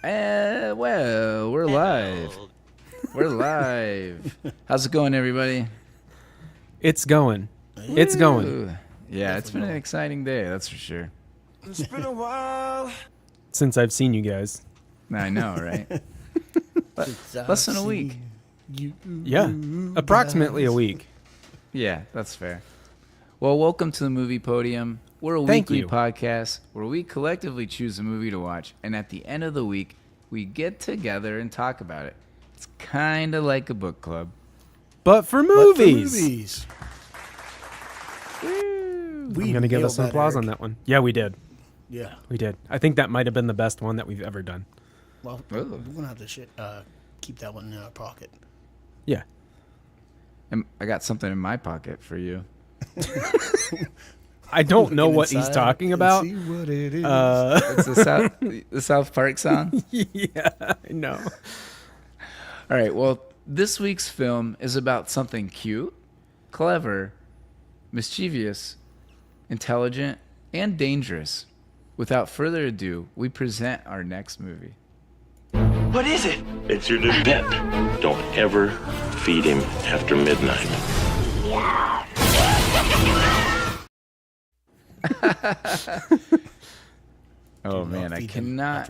Well, we're live. We're live. How's it going, everybody? It's going. It's going. Ooh. Yeah, it's been an exciting day, that's for sure. It's been a while since I've seen you guys. I know, right? Less than a week. Yeah, approximately a week. Yeah, that's fair. Well, welcome to the Movie Podium. We're a weekly podcast where we collectively choose a movie to watch, and at the end of the week, we get together and talk about it. It's kind of like a book club. But for movies. Woo. I'm going to give us some applause on that one. Yeah, we did. Yeah. We did. I think that might have been the best one that we've ever done. Well, we're going to have to keep that one in our pocket. Yeah. And I got something in my pocket for you. I don't know what he's talking about. See what it is. It's the South Park song. Yeah, I know. All right, well, this week's film is about something cute, clever, mischievous, intelligent, and dangerous. Without further ado, we present our next movie. What is it? It's your new pet. Don't ever feed him after midnight. Oh man, I cannot.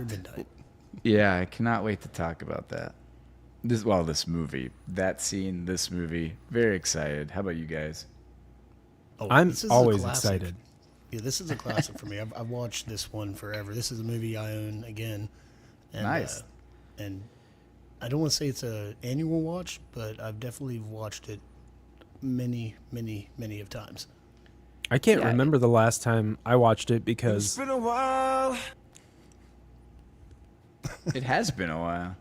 Yeah, I cannot wait to talk about that. This movie, that scene, this movie. Very excited. How about you guys? Oh, I'm always excited. Yeah, this is a classic for me. I've watched this one forever. This is a movie I own again. And, Nice. And I don't want to say it's an annual watch, but I've definitely watched it many, many, many of times. I can't remember the last time I watched it It's because been a while. It has been a while.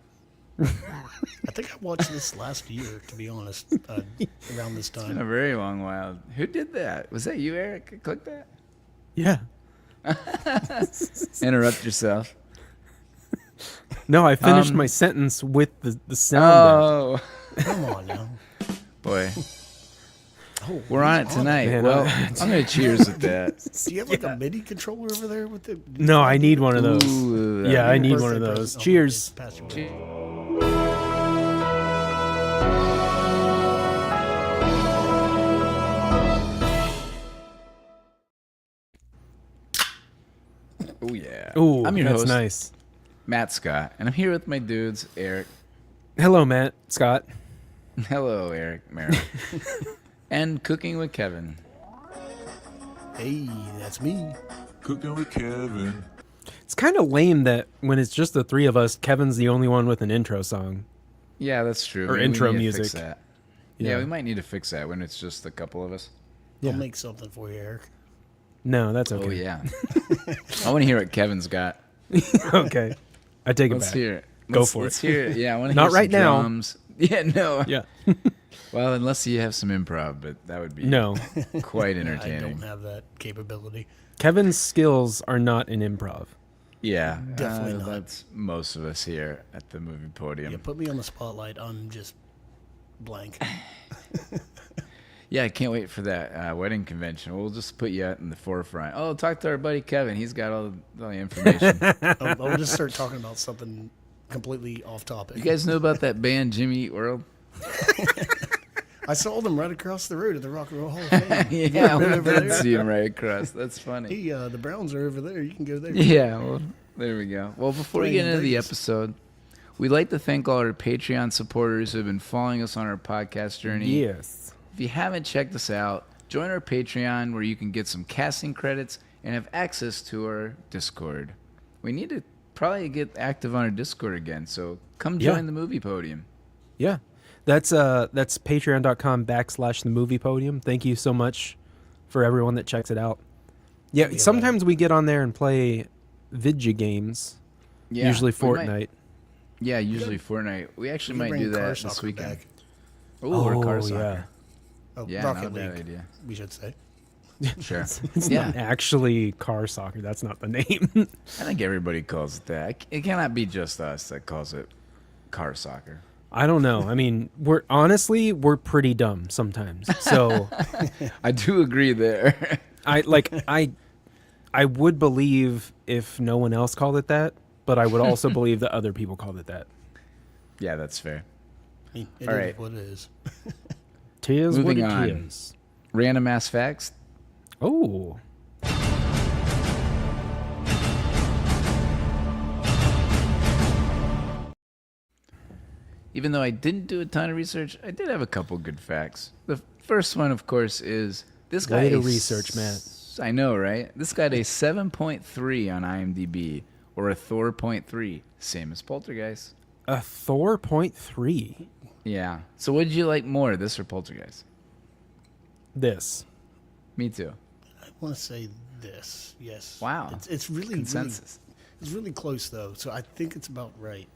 I think I watched this last year, to be honest, around this It's been a time. very long while. Who did that? Was that you, Eric? Click that. yeah. Interrupt yourself. No, I finished my sentence with the sound. Oh, Come on now. boy. Oh, We're on it he's tonight. Man, Well, I'm going to cheers with that. Do you have like a MIDI controller over there with the? No, I need one of those. Ooh, Yeah, I need Birthday one of present. those. Oh, Cheers. pass your- Oh, yeah. Ooh, I'm your that's host, nice. Matt Scott, and I'm here with my dudes, Eric. Hello, Matt, Scott. Hello, Eric, Merrill. And Cooking with Kevin. Hey, that's me. Cooking with Kevin. It's kind of lame that when it's just the three of us, Kevin's the only one with an intro song. Yeah, that's true. Or Maybe we intro need to fix music. that. Yeah. Yeah, we might need to fix that when it's just a couple of us. Yeah. I'll make something for you, Eric. No, that's okay. Oh, yeah. I want to hear what Kevin's got. Okay. I take it Let's back. hear it. Go for Let's it. hear it. Yeah, I want to Not hear some right now. drums. Yeah, no. Yeah. Well, unless you have some improv, but that would be No. quite I entertaining. don't have that capability. Kevin's skills are not in improv. Yeah, Definitely not. That's most of us here at the Movie Podium. Yeah, put me on the spotlight. I'm just blank. Yeah, I can't wait for that wedding convention. We'll just put you out in the forefront. Oh, talk to our buddy Kevin. He's got all the information. I'll just start talking about something completely off topic. You guys know about that band Jimmy Eat World? I saw them right across the road at the Rock and Roll Hall of Fame. Yeah, we over did there. see him right across. That's funny. Hey, the Browns are over there. You can go there. Yeah, well, there we go. Well, before we Playing get into the Vegas. episode, we'd like to thank all our Patreon supporters who have been following us on our podcast journey. Yes. If you haven't checked us out, join our Patreon where you can get some casting credits and have access to our Discord. We need to probably get active on our Discord again, so come join Yeah. the Movie Podium. Yeah. That's patreon.com/the movie podium. Thank you so much for everyone that checks it out. Yeah, sometimes we get on there and play vidya games. Yeah, Usually we might- Fortnite. Yeah, usually Fortnite. We actually might do that this weekend. Back. Ooh, or car Oh, soccer. Oh, Yeah, Rocket not a bad League, idea. we should say. Sure. It's Yeah. not actually car soccer. That's not the name. I think everybody calls it that. It cannot be just us that calls it car soccer. I don't know. I mean, we're pretty dumb sometimes. So I do agree there. I would believe if no one else called it that, but I would also believe that other people called it that. Yeah, that's fair. I mean, it All is right. what it is. Tis what Moving it on. is. Random ass facts. Oh. Even though I didn't do a ton of research, I did have a couple good facts. The first one, of course, is this guy. Way to research, Matt. I know, right? This got a 7.3 on IMDb, or a Thor.3, same as Poltergeist. A Thor.3. Yeah. So what did you like more, this or Poltergeist? This. Me too. I want to say this. Yes. Wow. It's really Consensus. It's really close though, so I think it's about right.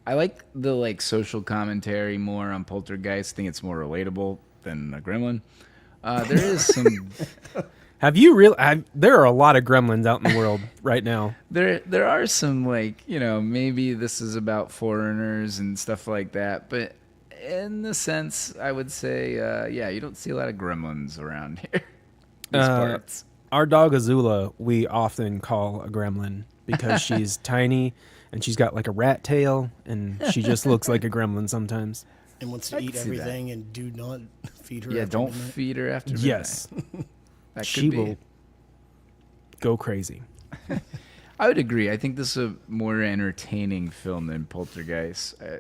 I like the social commentary more on Poltergeist. I think it's more relatable than a Gremlin. There is some. Have you really? There are a lot of gremlins out in the world right now. There are some maybe this is about foreigners and stuff like that, but in the sense I would say you don't see a lot of gremlins around here. These parts. Our dog Azula, we often call a gremlin because she's tiny and she's got like a rat tail and she just looks like a gremlin sometimes. And wants to I eat can see that. everything and do not feed her. Yeah, after don't midnight. feed her after midnight. Yes, That she could be. will go crazy. I would agree. I think this is a more entertaining film than Poltergeist. I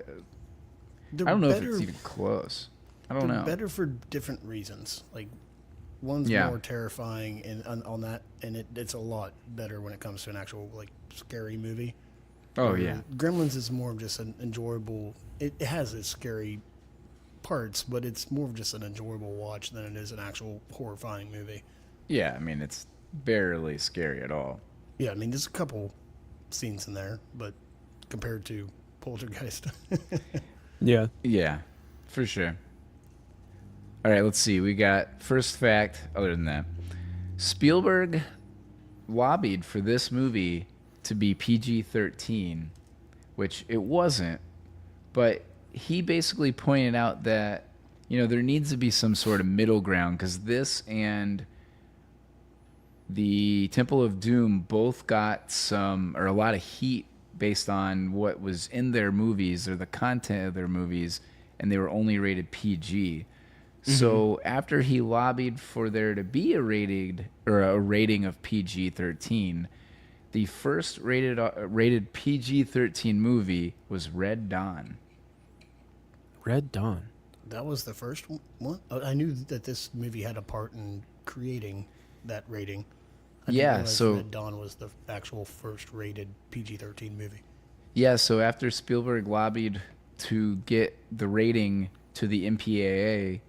They're don't know if better- it's even close. I don't they're know. better for different reasons. Like one's Yeah. more terrifying and on that, and it's a lot better when it comes to an actual scary movie. Oh yeah. Gremlins is more of just an enjoyable. It has its scary parts, but it's more of just an enjoyable watch than it is an actual horrifying movie. Yeah, I mean it's barely scary at all. Yeah, I mean there's a couple scenes in there, but compared to Poltergeist, Yeah. Yeah, for sure. All right, let's see. We got first fact. Other than that, Spielberg lobbied for this movie to be PG-13, which it wasn't. But he basically pointed out that there needs to be some sort of middle ground because this and the Temple of Doom both got a lot of heat based on what was in their movies or the content of their movies, and they were only rated PG. So after he lobbied for there to be a rating of PG-13, the first rated PG-13 movie was Red Dawn. Red Dawn. that was the first one. I knew that this movie had a part in creating that rating. I didn't Yeah, realize so- Red Dawn was the actual first rated PG-13 movie. Yeah, so after Spielberg lobbied to get the rating to the MPAA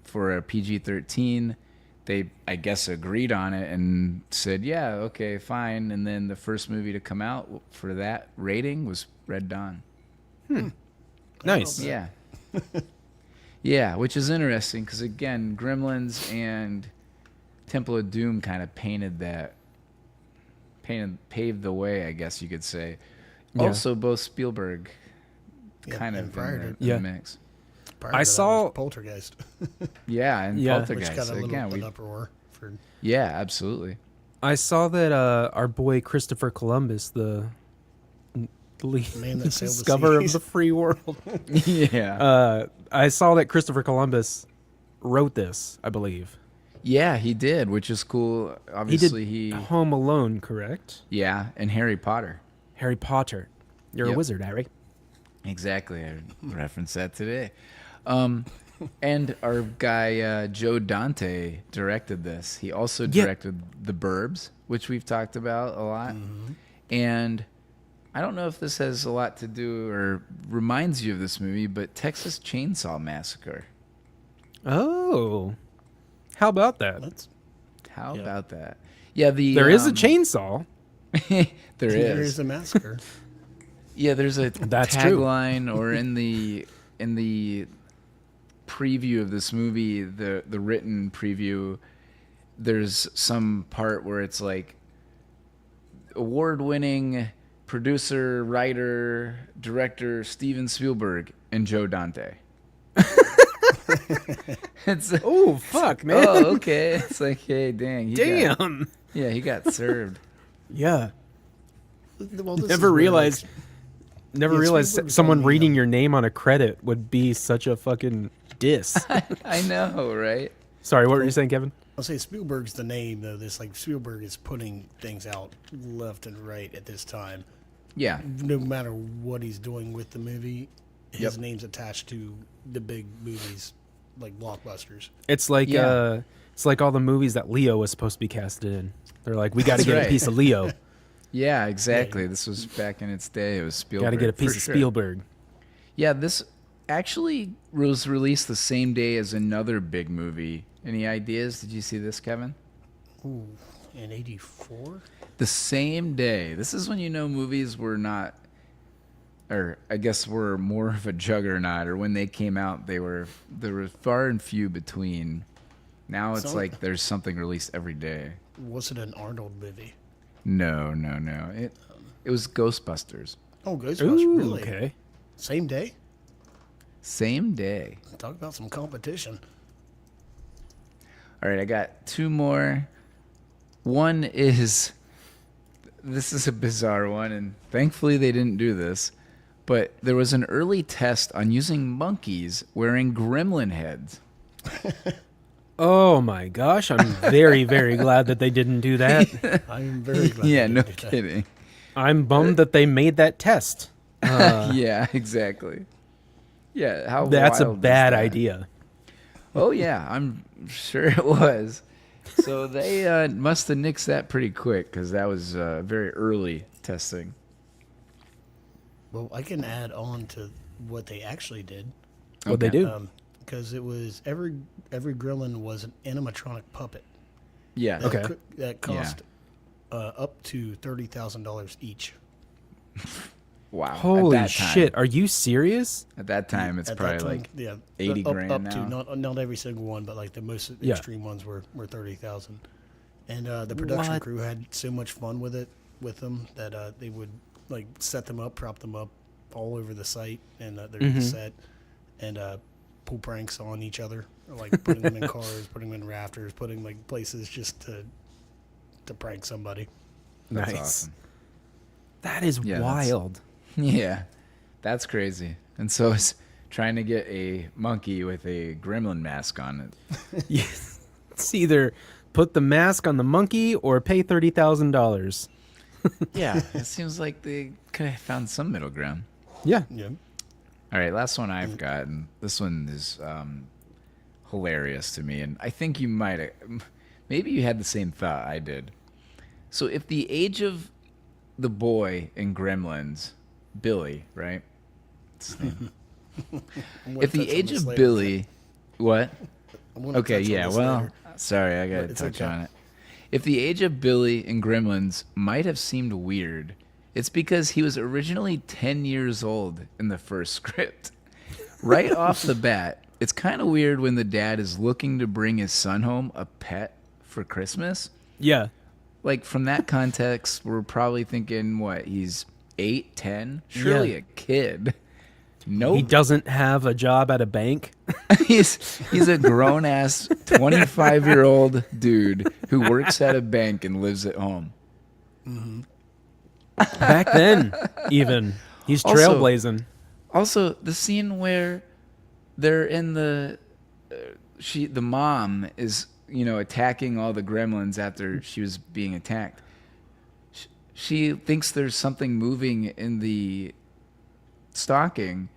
for a PG-13, they, I guess, agreed on it and said, yeah, okay, fine. And then the first movie to come out for that rating was Red Dawn. Nice. Yeah. Yeah, which is interesting because, again, Gremlins and Temple of Doom kind of paved the way, I guess you could say. Yeah. Also, both Spielberg Yeah, kind and of prior in to- the Yeah. mix. Prior I to that saw- was Poltergeist, Yeah, and Yeah. which Poltergeist. got a little Again, an uproar for. yeah, absolutely. I saw that our boy Christopher Columbus, the Man that sailed the discoverer of seas. the free world, Yeah. I saw that Christopher Columbus wrote this, I believe. Yeah, he did, which is cool. He Obviously, did Home Alone, correct? yeah, and Harry Potter. Harry Potter. You're a Yep. wizard, Harry. Exactly. I referenced that today. And our guy Joe Dante directed this. He also Yeah. directed The Burbs, which we've talked about a lot. And I don't know if this has a lot to do or reminds you of this movie, but Texas Chainsaw Massacre. Oh. How about that? That's, How Yeah. about that? Yeah, There is a chainsaw. there there is. is a massacre. Yeah, there's a That's true. tagline or in the preview of this movie, the written preview, there's some part where it's like award-winning producer, writer, director Steven Spielberg and Joe Dante. It's Oh, fuck, man. oh, okay. It's like, hey, dang. He got- Damn. yeah, he got served. Yeah. Well, this is Never where, realized. Never Yeah, realized Spielberg's someone only, reading your name on a credit would be such a fucking diss. I know, right? Sorry, what were you saying, Kevin? I'll say Spielberg's the name though. This like Spielberg is putting things out left and right at this time. Yeah. No matter what he's doing with the movie, his Yep. name's attached to the big movies, like blockbusters. It's like Yeah. it's like all the movies that Leo was supposed to be casted in. They're like, we got to That's get right. a piece of Leo. Yeah, exactly. This was back in its day. It was Spielberg. Got to get a piece for of sure. Spielberg. Yeah, this actually was released the same day as another big movie. Any ideas? Did you see this, Kevin? Ooh, in '84. The same day. This is when you know movies were not, or I guess were more of a juggernaut. Or when they came out, there were far and few between. Now it's So- like there's something released every day. Was it an Arnold movie? No. It was Ghostbusters. Oh, Ghostbusters. Ooh, Really? okay. Same day. Same day. Talk about some competition. All right, I got two more. One is this is a bizarre one, and thankfully they didn't do this. But there was an early test on using monkeys wearing gremlin heads. Oh my gosh, I'm very, very glad that they didn't do that. I'm very glad. Yeah, they no did that. kidding. I'm bummed that they made that test. Yeah, exactly. Yeah, how That's a wild is bad that? idea. Oh yeah, I'm sure it was. So they must have nixed that pretty quick because that was very early testing. Well, I can add on to what they actually did. What they Okay. do? Because it was every gremlin was an animatronic puppet. Yeah. That Okay. that cost up to $30,000 each. Wow. Holy At that time- shit, are you serious? At that time, it's At probably that time, like yeah, 80 up, grand up to now. not every single one, but like the most Yeah. extreme ones were 30,000. And the production What? crew had so much fun with them that they would like set them up, prop them up all over the site and their Mm-hmm. set, and pull pranks on each other, like putting them in cars, putting them in rafters, putting like places just to prank somebody. That's Nice. awesome. That is Yeah, that's- wild. Yeah, that's crazy. And so it's trying to get a monkey with a gremlin mask on it. It's either put the mask on the monkey or pay $30,000. Yeah, it seems like they could have found some middle ground. Yeah. Yeah. All right, last one I've got, and this one is hilarious to me, and I think you might have, maybe you had the same thought I did. So if the age of the boy in Gremlins, Billy, right? That's his name. I'm gonna If the touch on age this of later. Billy, what? I'm gonna Okay, touch on yeah, this well, later. sorry, I gotta It's touch okay. on it. If the age of Billy in Gremlins might have seemed weird, it's because he was originally 10 years old in the first script. Right off the bat, it's kind of weird when the dad is looking to bring his son home a pet for Christmas. Yeah. Like, from that context, we're probably thinking, what, he's 8, 10? Surely Yeah. a kid. Nope. He doesn't have a job at a bank. he's a grown ass 25-year-old dude who works at a bank and lives at home. Back then, even. He's Also- trailblazing. Also, the scene where they're in the the mom is, attacking all the gremlins after she was being attacked. She thinks there's something moving in the stocking,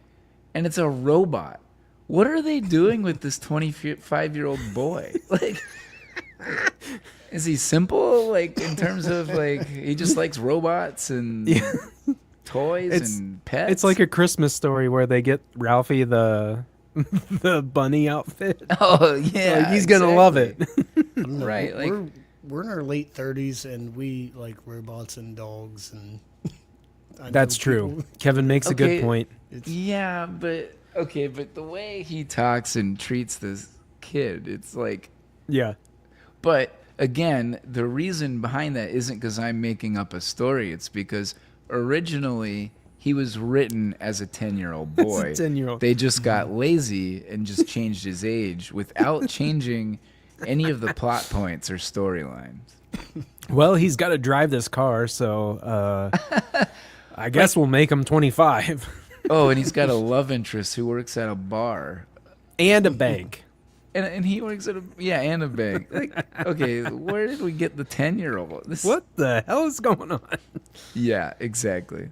and it's a robot. What are they doing with this 25-year-old boy? Like, is he simple? Like, in terms of, like, he just likes robots and toys It's- and pets? It's like a Christmas Story where they get Ralphie the the bunny outfit. Oh, yeah. Like, he's gonna love it. exactly. I don't know, Right, like- we're in our late 30s and we like robots and dogs and I That's know true. people- Kevin makes a Okay. good point. Yeah, but the way he talks and treats this kid, it's like, Yeah. but again, the reason behind that isn't because I'm making up a story. It's because originally he was written as a 10-year-old boy. 10-year-old. They just got lazy and just changed his age without changing any of the plot points or storylines. Well, he's got to drive this car, so I guess we'll make him 25 Oh, and he's got a love interest who works at a bar. and a bank. And he works at and a bank. Like, okay, where did we get the 10-year-old? What the hell is going on? Yeah, exactly.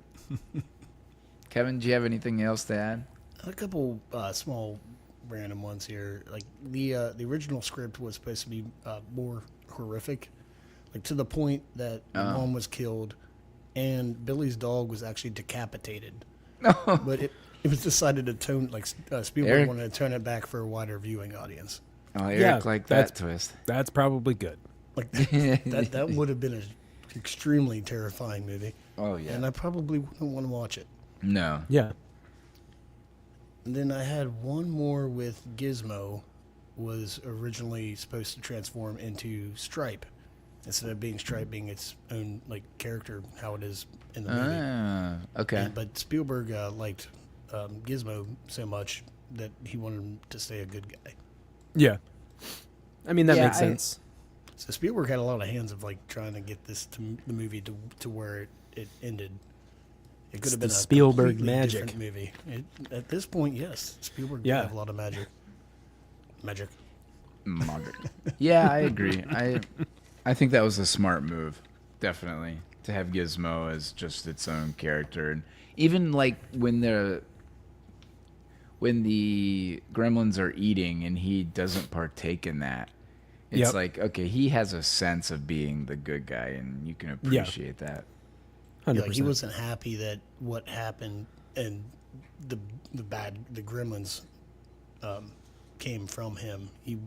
Kevin, do you have anything else to add? A couple small random ones here. Like the original script was supposed to be more horrific, like to the point that mom was killed, and Billy's dog was actually decapitated. But it was decided to Spielberg Eric? wanted to turn it back for a wider viewing audience. Oh, Eric Yeah, liked that's- that twist. That's probably good. Like that would have been an extremely terrifying movie, Oh, yeah. and I probably wouldn't want to watch it. No. Yeah. And then I had one more with Gizmo, was originally supposed to transform into Stripe, instead of being Stripe being its own like character, how it is in the movie. Ah, okay. But Spielberg liked Gizmo so much that he wanted him to stay a good guy. Yeah. I mean, that Yeah, makes sense. So Spielberg had a lot of hands of like trying to get the movie to where it ended. It could It's have been the a Spielberg completely magic. different movie. At this point, yes, Spielberg Yeah. did have a lot of magic. Magic. Margaret. Yeah, I agree. I think that was a smart move, definitely, to have Gizmo as just its own character, and even like when the gremlins are eating and he doesn't partake in that, it's Yep. like, okay, he has a sense of being the good guy, and you can appreciate that. 100%. Yeah, like he wasn't happy that what happened and the gremlins came from him. He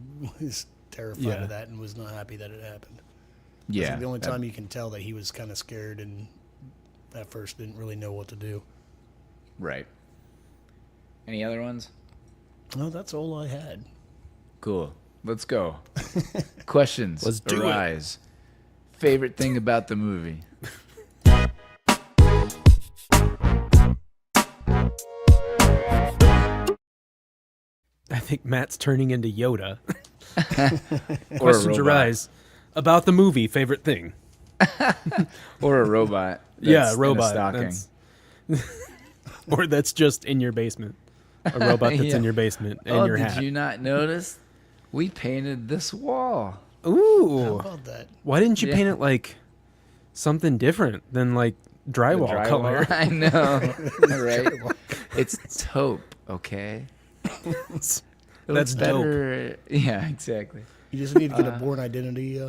was terrified Yeah. of that and was not happy that it happened. That's Yeah, like the only time you can tell that he was kind of scared and at first didn't really know what to do. right. Any other ones? No, that's all I had. Cool. Let's go. Questions Let's do it. arise. Favorite thing about the movie? I think Matt's turning into Yoda. Or Questions a robot. arise about the movie. Favorite thing? Or a robot. Yeah, that's in a robot. stocking. Or that's just in your basement. A robot that's Yeah. in your basement and Oh, your did hat. you not notice? We painted this wall. How Ooh. about that? Why didn't you Yeah. paint it like something different than like The drywall, color? I know, right? It's taupe, okay? It looks That's dope. better. Yeah, exactly. You just need to get a Born Identity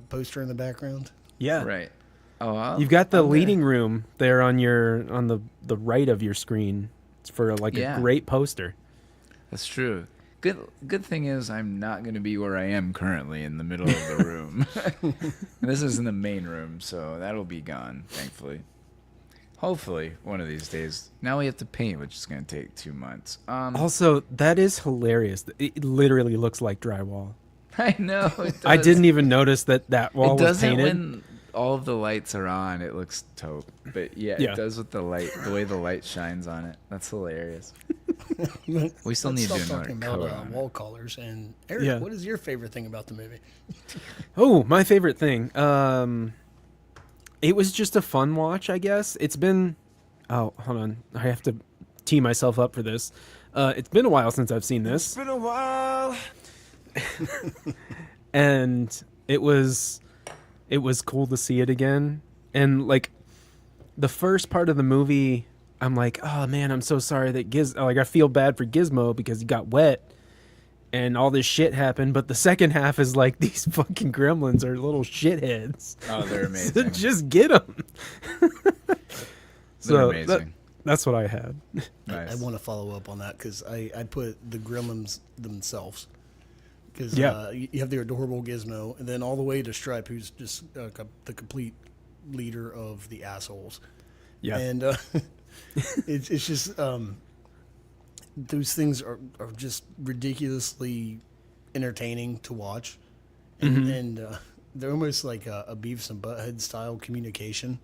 poster in the background. Yeah. Right. Oh, You've got the I'm gonna- leading room there on the right of your screen. It's for like Yeah. a great poster. That's true. Good thing is I'm not going to be where I am currently in the middle of the room. This is in the main room, so that'll be gone, thankfully. Hopefully, one of these days. Now we have to paint, which is going to take 2 months. Also, that is hilarious. It literally looks like drywall. I know. It I does. didn't even notice that wall It was doesn't painted. when all of the lights are on. It looks taupe, but yeah, Yeah. it does with the light, the way the light shines on it. That's hilarious. We still need to do Let's stop another talking color about on it. wall colors. And Eric, Yeah. what is your favorite thing about the movie? Oh, my favorite thing. It was just a fun watch, I guess. It's been. Oh, hold on. I have to tee myself up for this. It's been a while since I've seen this, It's been a while. and it was cool to see it again. And like the first part of the movie, I'm like, oh man, I'm so sorry that I feel bad for Gizmo because he got wet and all this shit happened. But the second half is like these fucking gremlins are little shitheads. Oh, they're So amazing. just get them. They're amazing. That's what I had. Nice. I want to follow up on that because I put the Gremlins themselves. Because Yeah. you have the adorable Gizmo, and then all the way to Stripe, who's just the complete leader of the assholes. Yeah. And it's just those things are just ridiculously entertaining to watch, and they're almost like a Beavis and Butthead style communication.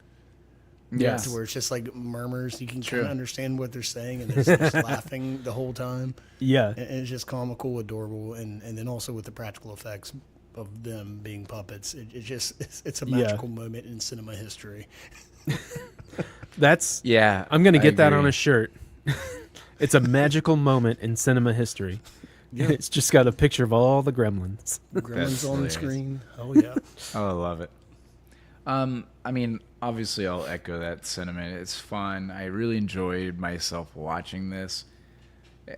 Yeah. To where it's just like murmurs. You can True. kind of understand what they're saying, and they're just laughing the whole time. Yeah. And it's just comical, adorable, and then also with the practical effects of them being puppets. It's a magical moment in cinema history. That's Yeah. I'm gonna I get that on agree. a shirt. It's a magical moment in cinema history. It's just got a picture of all the gremlins. Gremlins on the hilarious. screen. Oh yeah. Oh, I love it. I mean, obviously, I'll echo that sentiment. It's fun. I really enjoyed myself watching this.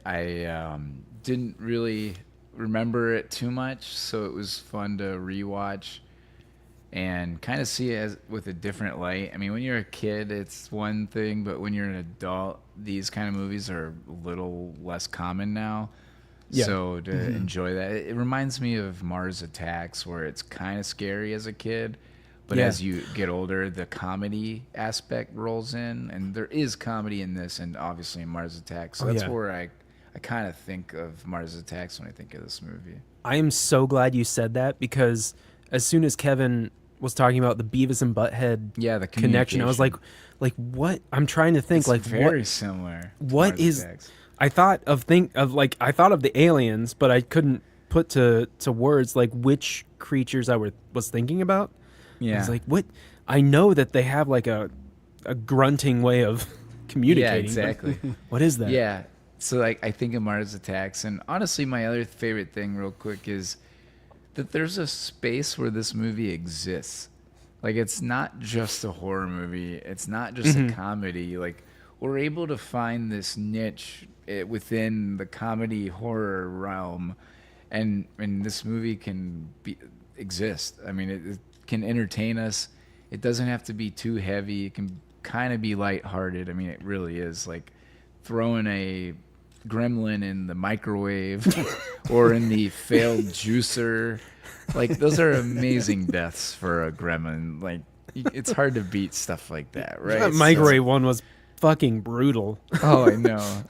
I didn't really remember it too much, so it was fun to rewatch and kind of see it as, with a different light. I mean, when you're a kid, it's one thing, but when you're an adult, these kind of movies are a little less common now. Yeah. So to enjoy that, it reminds me of Mars Attacks, where it's kind of scary as a kid, but Yeah. as you get older, the comedy aspect rolls in, and there is comedy in this, and obviously in Mars Attacks. So that's yeah. where I kind of think of Mars Attacks when I think of this movie. I am so glad you said that, because as soon as Kevin was talking about the Beavis and Butthead Yeah, the connection, I was like what? I'm trying to think It's like very similar. to what Mars is Attacks. I thought of the aliens, but I couldn't put to words like which creatures I was thinking about. I Yeah, was like, what? I know that they have like a grunting way of communicating. yeah, but exactly. What is that? Yeah. So like I think of Mars Attacks, and honestly my other favorite thing real quick is that there's a space where this movie exists. Like it's not just a horror movie, it's not just a comedy. Like we're able to find this niche within the comedy horror realm, and this movie can exist. I mean it can entertain us. It doesn't have to be too heavy. It can kind of be lighthearted. I mean it really is like throwing a gremlin in the microwave or in the failed juicer. Like those are amazing deaths for a gremlin. Like it's hard to beat stuff like that, right? That microwave one was fucking brutal. Oh, I know.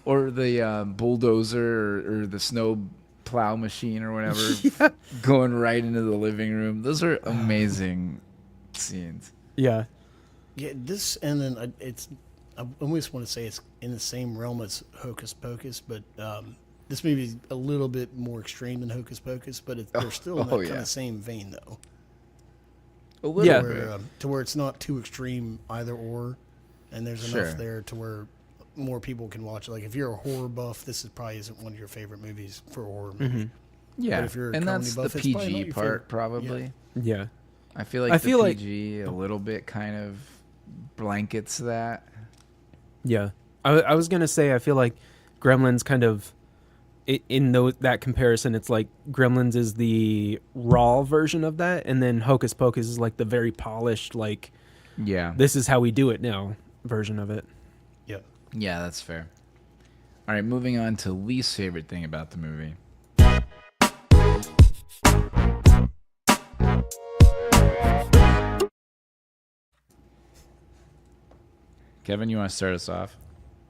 Or the bulldozer or the snow plow machine or whatever going right into the living room. Those are amazing scenes. Yeah. Yeah, this and then I almost want to say it's in the same realm as Hocus Pocus, but this movie is a little bit more extreme than Hocus Pocus, but they're still in that kind of same vein though. A little Yeah. bit. To where it's not too extreme either or, and there's Sure. enough there to where more people can watch it. Like if you're a horror buff, this is probably isn't one of your favorite movies for a horror movie. Yeah. But if you're a And comedy that's buff, the it's probably not PG your part favorite. probably. Yeah. I feel like I the feel like- PG a little bit kind of blankets that. Yeah. I was going to say, I feel like Gremlins kind of, in that comparison, it's like Gremlins is the raw version of that, and then Hocus Pocus is like the very polished, like, Yeah. this is how we do it now version of it. Yeah. Yeah, that's fair. All right, moving on to least favorite thing about the movie. Kevin, you want to start us off?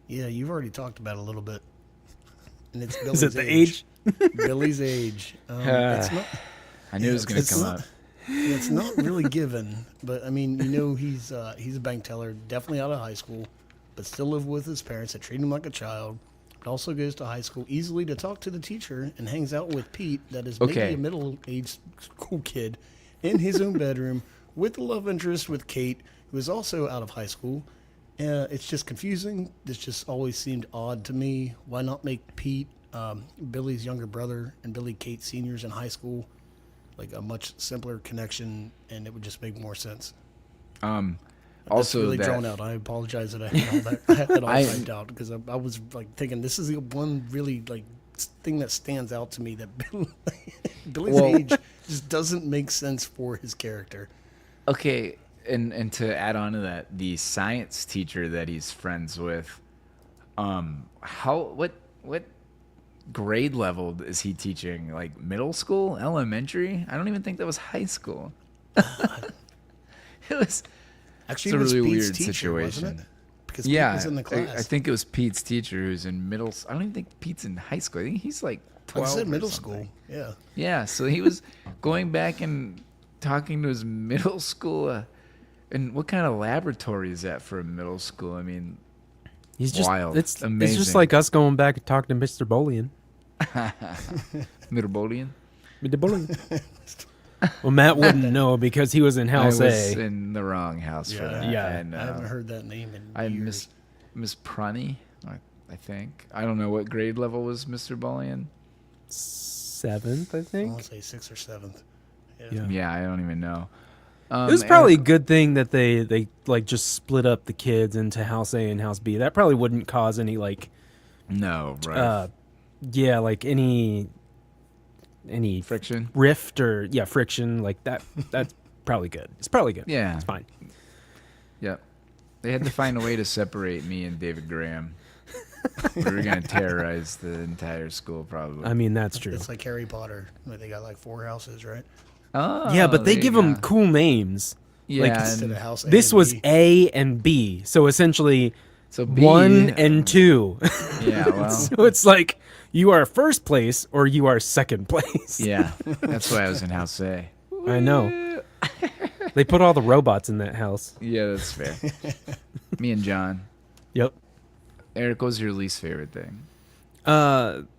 Yeah, you've already talked about it a little bit. And it's Billy's Is it the age? Billy's age. It's not. I knew it was going to it's come not- up. It's not really given, but I mean, you know, he's a bank teller, definitely out of high school, but still live with his parents that treat him like a child. But also goes to high school easily to talk to the teacher and hangs out with Pete, that is maybe Okay. a middle-aged school kid, in his own bedroom with the love interest with Kate, who is also out of high school. It's just confusing. This just always seemed odd to me. Why not make Pete Billy's younger brother and Billy Kate seniors in high school? Like a much simpler connection, and it would just make more sense. Also, That's really that drawn out. I apologize that I had all that I had it all I- typed out because I was like thinking this is the one really like thing that stands out to me that Billy's Well- age just doesn't make sense for his character. Okay, and to add on to that, the science teacher that he's friends with, what grade level is he teaching? Like middle school, elementary? I don't even think that was high school. It was Actually, It's a it was really Pete's weird teacher, wasn't situation. it? Because yeah. Pete was in the class. I think it was Pete's teacher who's in middle. I don't even think Pete's in high school. I think he's like I 12. said or middle something. school. Yeah. Yeah, so he was going back and talking to his middle school And what kind of laboratory is that for a middle school? I mean, He's just wild. It's Amazing. just like us going back and talking to Mr. Bolian. Middlebodian? Mr. Bolian. Well, Matt wouldn't know because he was in I House was A. in the wrong house for that. Yeah. And, I haven't heard that name in I years. Miss Prunny, I think. I don't know what grade level was Mr. Bolian. 7th, I I think. want to say 6th or 7th. Yeah. Yeah, I don't even know. It was probably a good thing that they like just split up the kids into House A and House B. That probably wouldn't cause any like No, right. like any Friction? rift or friction like that. That's probably good. It's probably good. Yeah. It's fine. Yep. They had to find a way to separate me and David Graham. We were going to terrorize the entire school, probably. I mean, that's true. It's like Harry Potter. Where they got like 4 houses, right? Oh, Yeah, but they there give you them go. cool names. Yeah, like, and Instead of house A This and was B. A and B. So essentially so B, 1 and 2. Yeah, well, So it's like you are first place or you are second place. yeah. That's why I was in House A. I know. They put all the robots in that house. Yeah, that's fair. Me and John. Yep. Eric, what was your least favorite thing?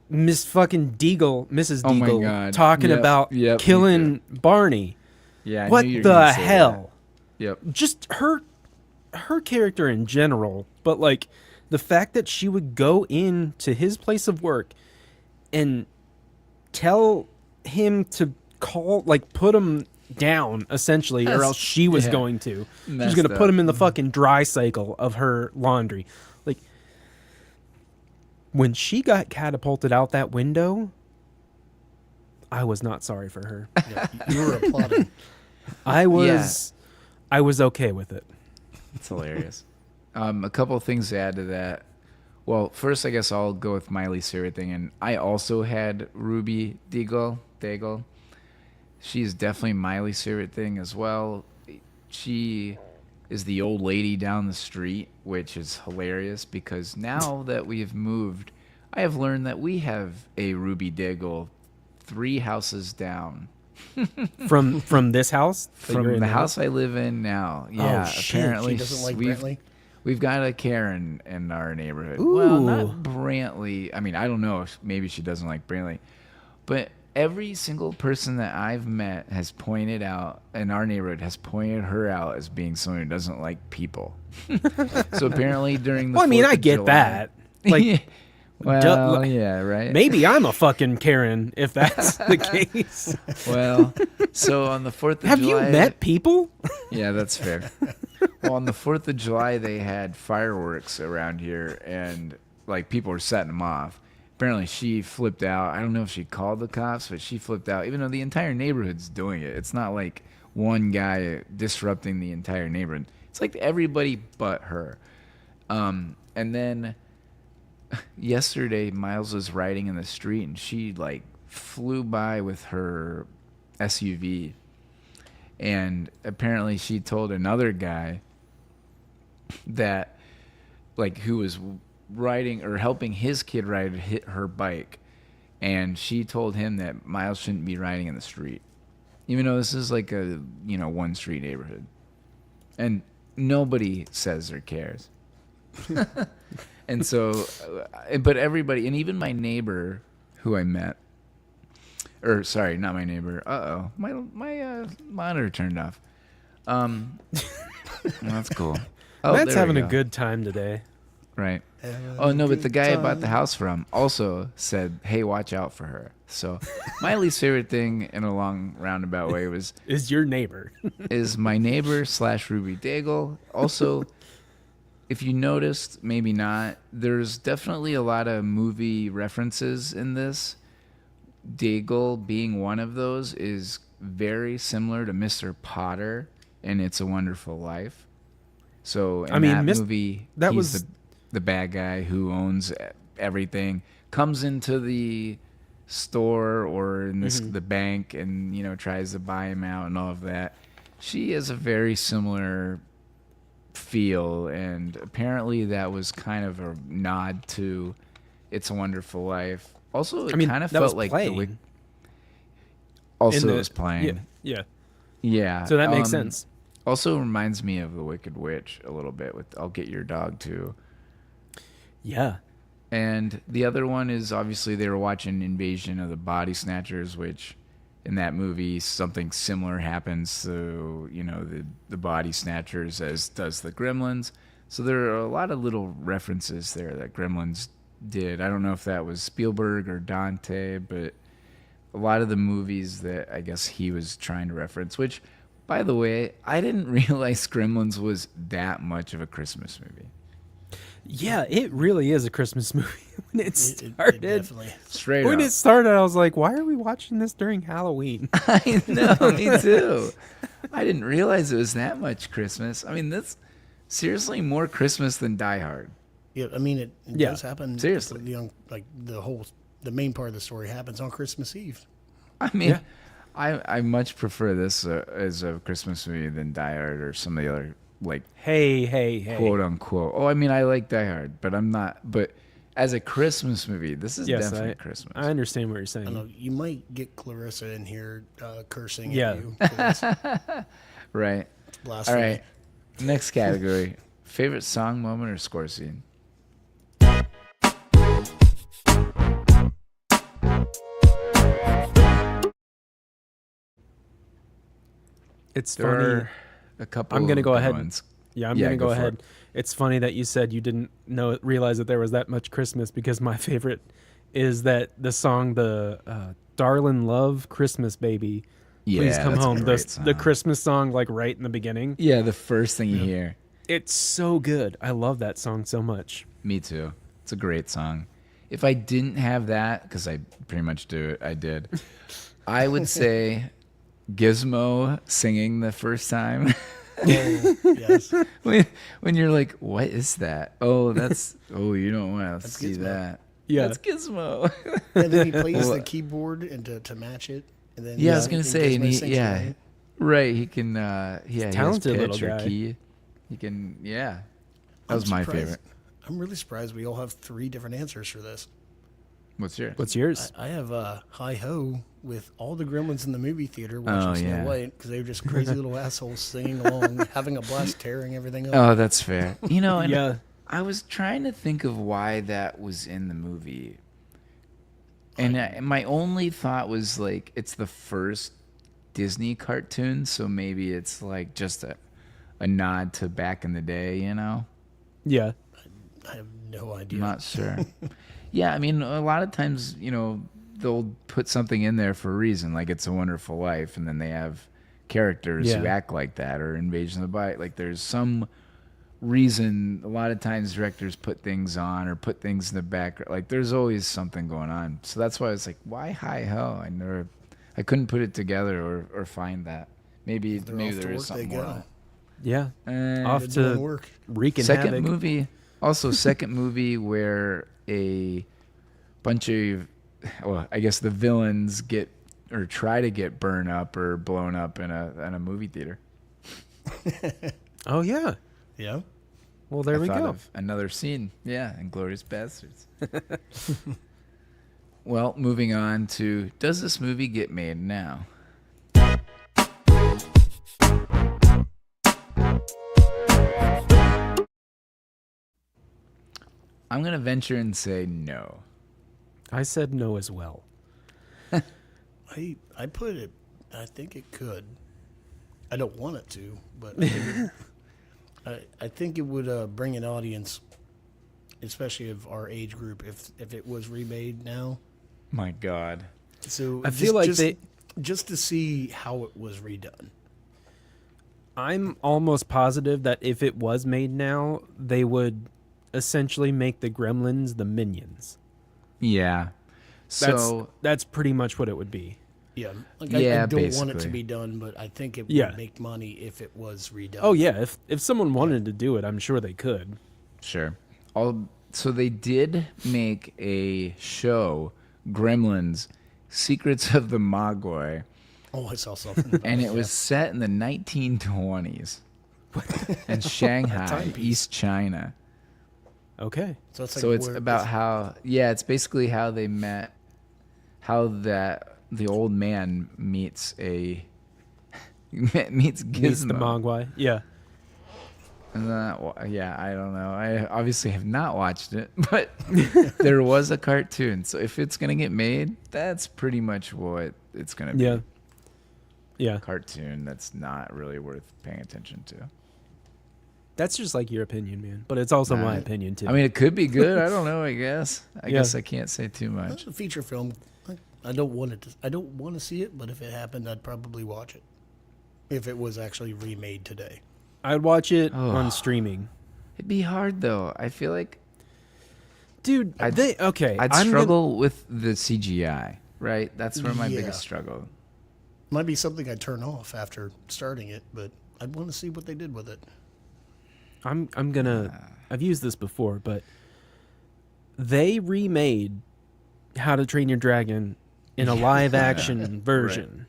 Miss fucking Deagle, Mrs. Oh my Deagle, God. talking Yep, about yep, me killing Barney. Yeah, I What knew you were the gonna say hell? that. Yep. Just her character in general, but like the fact that she would go into his place of work and tell him to put him down essentially, or That's- else she was yeah. going to. She was Messed going to put up. him in the fucking dry cycle of her laundry. Like when she got catapulted out that window, I was not sorry for her. Yeah, you were applauding. I was okay with it. It's hilarious. A couple of things to add to that. Well, first, I guess I'll go with my least favorite thing. And I also had Ruby Daigle. She's definitely my least favorite thing as well. She is the old lady down the street, which is hilarious because now that we have moved, I have learned that we have a Ruby Daigle 3 houses down. From this house? That you're From in the now? house I live in now. Yeah, shit. apparently She doesn't like we've, Brantley? we've got a Karen in our neighborhood. Well, Ooh. not Brantley. I mean, I don't know if maybe she doesn't like Brantley. But every single person that I've met has pointed out in our neighborhood has pointed her out as being someone who doesn't like people. So apparently during the Well, I mean, 4th I of get July- that. Like, well, yeah, right. maybe I'm a fucking Karen if that's the case. Well, so on the 4th of Have July, you met people? Yeah, that's fair. Well, on the 4th of July, they had fireworks around here, and like people were setting them off. Apparently, she flipped out. I don't know if she called the cops, but she flipped out, even though the entire neighborhood's doing it. It's not like one guy disrupting the entire neighborhood. It's like everybody but her. And then yesterday, Miles was riding in the street, and she like flew by with her SUV. And apparently she told another guy that, like, who was riding or helping his kid ride, hit her bike. And she told him that Miles shouldn't be riding in the street. Even though this is like a, one street neighborhood. And nobody says or cares. And so, but everybody, and even my neighbor who I met, or sorry, not my neighbor. My monitor turned off. That's cool. Oh, Matt's there we having a go. good time today. Right. Oh no, but the guy I bought the house from also said, "Hey, watch out for her." So my least favorite thing, in a long roundabout way, Is your neighbor? is my neighbor / Ruby Daigle. Also, if you noticed, maybe not, there's definitely a lot of movie references in this. Daigle being one of those is very similar to Mr. Potter in It's a Wonderful Life. So in that movie, that he's was- the bad guy who owns everything, comes into the store or in this the bank and tries to buy him out and all of that. She has a very similar feel, and apparently that was kind of a nod to It's a Wonderful Life. Also, it kind of that was felt like playing also in it was playing. Yeah. Yeah. So that makes sense. Also reminds me of The Wicked Witch a little bit with I'll Get Your Dog Too. Yeah. And the other one is obviously they were watching Invasion of the Body Snatchers, which in that movie something similar happens to, the Body Snatchers as does the Gremlins. So there are a lot of little references there that Gremlins did. I don't know if that was Spielberg or Dante, but a lot of the movies that I guess he was trying to reference, which, by the way, I didn't realize Gremlins was that much of a Christmas movie. Yeah, it really is a Christmas movie. When it It started, definitely. Straight when up. it started, I was like, "Why are we watching this during Halloween?" I know, me too. I didn't realize it was that much Christmas. I mean, that's seriously more Christmas than Die Hard. Yeah, I mean, it Yeah, does happen. seriously. Like the main part of the story happens on Christmas Eve. I mean, Yeah. I much prefer this as a Christmas movie than Die Hard or some of the other, like, Hey. quote unquote. Oh, I mean, I like Die Hard, but I'm not. But as a Christmas movie, this is Yes, definitely Christmas. I understand what you're I don't know. saying. You might get Clarissa in here cursing Yeah. at you. 'Cause Right. it's All blasphemy. right. Next category: favorite song, moment, or score scene. It's There funny. are a couple. I'm gonna go good ahead. ones. Yeah, I'm Yeah, gonna go go for ahead. it. It's funny that you said you didn't realize that there was that much Christmas, because my favorite is that the song, the "Darlin' Love Christmas Baby." Please Yeah, come that's a home. great The song. Christmas song, like right in the beginning. Yeah, the first thing you hear. It's so good. I love that song so much. Me too. It's a great song. If I didn't have that, because I pretty much do it, I did. I would say Gizmo singing the first time. Oh, yes. when you're like, what is that? Oh, that's you don't want to see Gizmo. that. Yeah. That's Gizmo. And then he plays the keyboard and to match it. And then Yeah, I was gonna say, and Gizmo he, sings yeah, along. right. He can, he has talented little pitch or guy. key. He can, yeah. That was I'm my surprised- favorite. I'm really surprised we all have 3 different answers for this. What's yours? What's yours? I have Hi Ho with all the Gremlins in the movie theater watching Oh, Snow yeah. White, because they were just crazy little assholes singing along, having a blast, tearing everything up. Oh, that's fair. And Yeah. I was trying to think of why that was in the movie. And my only thought was like, it's the first Disney cartoon, so maybe it's like just a nod to back in the day, Yeah. I have no idea. I'm not sure. Yeah, I mean, a lot of times, they'll put something in there for a reason, like It's a Wonderful Life, and then they have characters who Yeah. act like that, or Invasion of the Body. Like, there's some reason. A lot of times directors put things on or put things in the background. Like, there's always something going on. So that's why I was like, why Hi Ho? I couldn't put it together or find that. Maybe They're maybe off to there is work, something they more. go. Yeah. Off They're doing to work. wreaking Second havoc. movie, also second movie where a bunch of, well, I guess the villains get or try to get burned up or blown up in a movie theater. Oh yeah. Yeah. Well, there I we thought go. of another scene, yeah, Inglourious Bastards. Well, moving on to, does this movie get made now? I'm going to venture and say no. I said no as well. I put it. I think it could. I don't want it to, but I think I think it would bring an audience, especially of our age group, if it was remade now. My God. So I feel like just to see how it was redone. I'm almost positive that if it was made now, they would essentially make the Gremlins the Minions. Yeah. That's So, that's pretty much what it would be. Yeah, like Yeah, I don't want it basically. to be done, but I think it Yeah. would make money if it was redone. Oh yeah, if someone wanted to do it, I'm sure they could. sure. So they did make a show, Gremlins, Secrets of the Mogwai, Oh, I saw something. About and it that. was set in the 1920s in Shanghai, timepiece. East China. Okay. So it's, like So it's where about how, it's basically how they met, how the old man meets a meets Gizmo. Meets the Mogwai. Yeah. And yeah, I don't know. I obviously have not watched it, but there was a cartoon. So if it's gonna get made, that's pretty much what it's gonna be. Yeah. Yeah. Cartoon that's not really worth paying attention to. That's just like your opinion, man. But it's also my Nah. opinion too. I mean, it could be good. I don't know. I guess. I Yeah. guess I can't say too much. It's a feature film. I don't want it. I don't want to see it, but if it happened, I'd probably watch it. If it was actually remade today. I'd watch it Oh. on streaming. It'd be hard though. I feel like Dude, I'd I'm struggle with the CGI. Right, that's where my Yeah. biggest struggle. Might be something I'd turn off after starting it, but I'd want to see what they did with it. I'm gonna. I've used this before, but they remade How to Train Your Dragon in a live action version.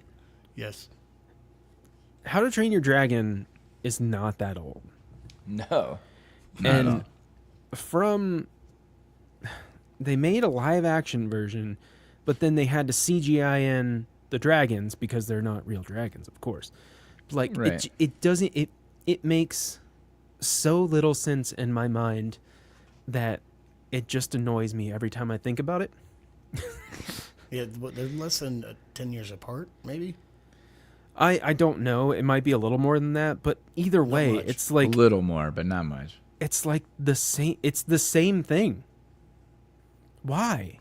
Yes. How to Train Your Dragon is not that old. No. And from they made a live action version, but then they had to CGI in the dragons because they're not real dragons, of course. Like Right. it doesn't it makes so little sense in my mind that it just annoys me every time I think about it. Yeah, they're less than 10 years apart, maybe. I don't know. It might be a little more than that, but either way, much. it's A like little more, but not much. it's like the same. It's the same thing. Why?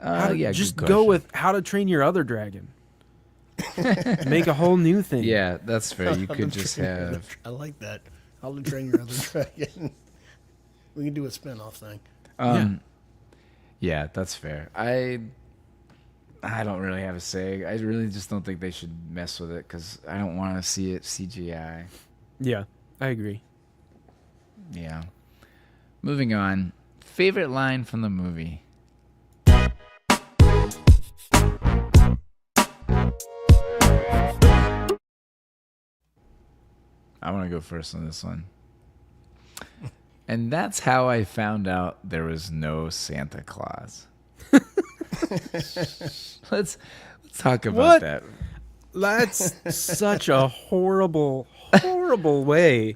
Yeah, just good go question. with How to Train Your Other Dragon. Make a whole new thing. Yeah, that's fair. You How could to just Train Your have. Other- I like that. How to Train Your Other Dragon. We can do a spin-off thing. Yeah, that's fair. I don't really have a say. I really just don't think they should mess with it because I don't want to see it CGI. Yeah, I agree. Yeah. Moving on. Favorite line from the movie. I want to go first on this one. And that's how I found out there was no Santa Claus. Let's talk about What? that. That's such a horrible, horrible way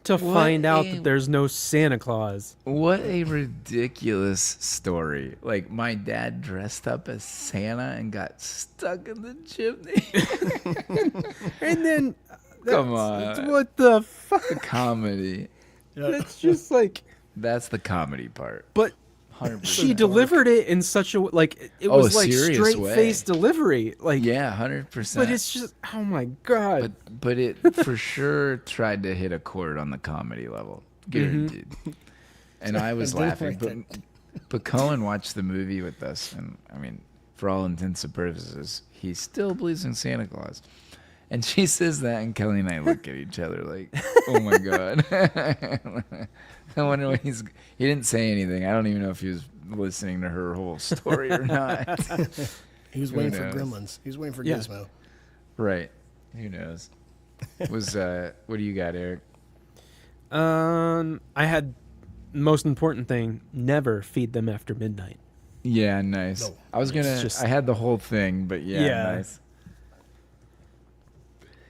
to find out a- that there's no Santa Claus. What a ridiculous story. Like, my dad dressed up as Santa and got stuck in the chimney. And then, Come that's- on. what the fuck? Comedy. That's just like, That's the comedy part. but 100%. she delivered it in such a like it Oh, was a like serious straight way. face delivery. Like, Yeah, 100%. but it's just oh my god. But it for sure tried to hit a chord on the comedy level. Guaranteed. And I was I don't laughing. like But Cohen watched the movie with us, and I mean, for all intents and purposes, he still believes in Santa Claus. And she says that, and Kelly and I look at each other like, "Oh my god!" I wonder what he didn't say anything. I don't even know if he was listening to her whole story or not. He was Who waiting for knows? Gremlins. He was waiting for Yeah. Gizmo. Right? Who knows? What do you got, Eric? I had most important thing: never feed them after midnight. Yeah, nice. No, I was gonna. just- I had the whole thing, but yeah, Yeah. nice.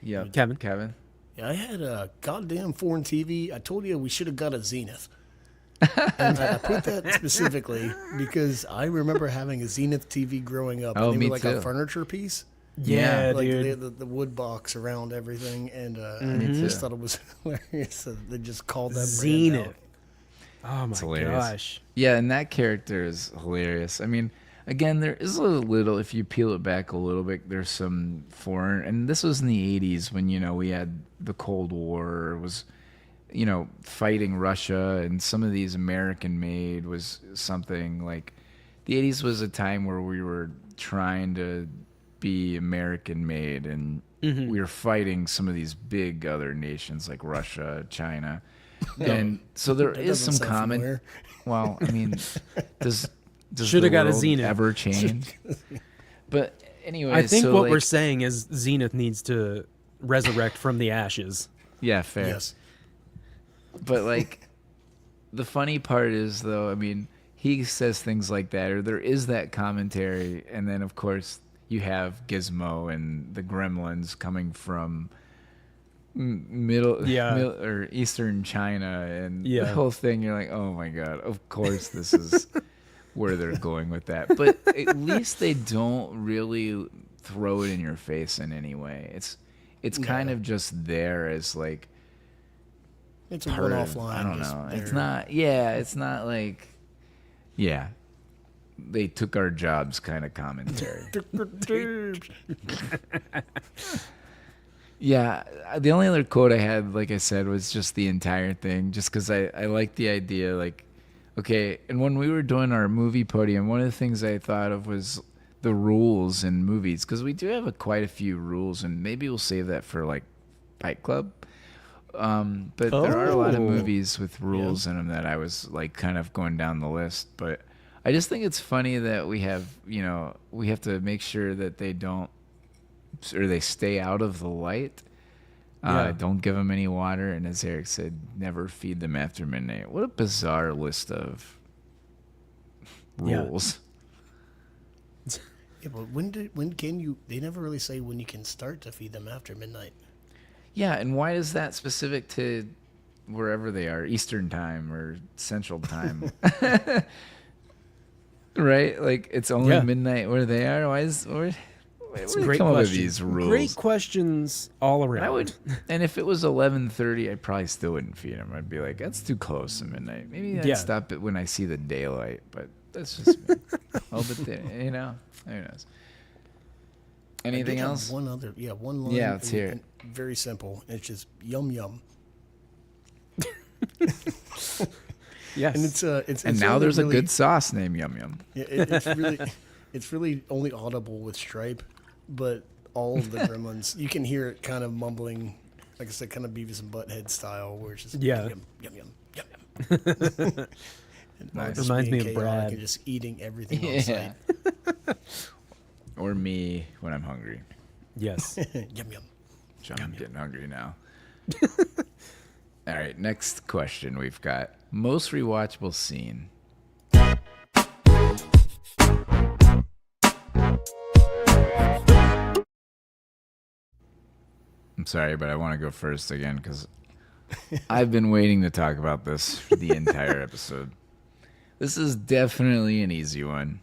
Yeah, Kevin? Kevin. Yeah, I had a goddamn foreign TV. I told you we should have got a Zenith. And I put that specifically because I remember having a Zenith TV growing up. Oh, and they me were like too. a furniture piece. Yeah, Like dude. the wood box around everything. And Me I too. just thought it was hilarious that they just called that brand Zenith. out. Oh my hilarious. gosh. Yeah, and that character is hilarious. I mean, again, there is a little. If you peel it back a little bit, there's some foreign. And this was in the '80s when we had the Cold War. It was fighting Russia, and some of these American-made was something like the '80s was a time where we were trying to be American-made, and we were fighting some of these big other nations like Russia, China, and so there That is doesn't some sound common. familiar. Well, I mean, does Shoulda the got a world Zenith. ever change? But anyway, I think so what like, we're saying is Zenith needs to resurrect from the ashes. yeah, fair. Yes. But like, the funny part is though, I mean, he says things like that, or there is that commentary, and then of course, you have Gizmo and the Gremlins coming from middle or Eastern China, and the whole thing. You're like, oh my god, of course this is where they're going with that. But at least they don't really throw it in your face in any way. It's kind of just there as like It's a part one-off of, line. I don't just know. there. It's not. Yeah, it's not like. Yeah, they took our jobs kind of commentary. Yeah, the only other quote I had, like I said, was just the entire thing, just because I like the idea, like, okay, and when we were doing our movie podium, one of the things I thought of was the rules in movies, because we do have quite a few rules, and maybe we'll save that for, like, Fight Club. But there are a lot of movies with rules in them that I was, like, kind of going down the list, but I just think it's funny that we have, we have to make sure that they don't, or they stay out of the light. Don't give them any water, and as Eric said, never feed them after midnight. What a bizarre list of rules. Yeah, but when can you? They never really say when you can start to feed them after midnight. Yeah, and why is that specific to wherever they are, Eastern time or Central time? Right? Like it's only midnight where they are. Why is It's where a do you great come up with question. these rules? Great questions all around. And if it was 11:30, I probably still wouldn't feed them. I'd be like, that's too close to midnight. Maybe I'd stop it when I see the daylight, but that's just me. Oh, but who knows? Anything else? One line. Yeah, let's hear it. Very simple. It's just yum yum. Yes. And it's And now only there's really, a good sauce named Yum Yum. Yeah, it's really only audible with Stripe, but all of the Gremlins, you can hear it kind of mumbling, like I said, kind of Beavis and Butthead style, where it's just yum yum yum yum yum yum. Nice. Reminds me of chaotic Brad. and just eating everything on site. Or me when I'm hungry. Yes. Yum yum. Which I'm getting hungry now. All right, next question we've got. Most rewatchable scene. I'm sorry, but I want to go first again because I've been waiting to talk about this for the entire episode. This is definitely an easy one.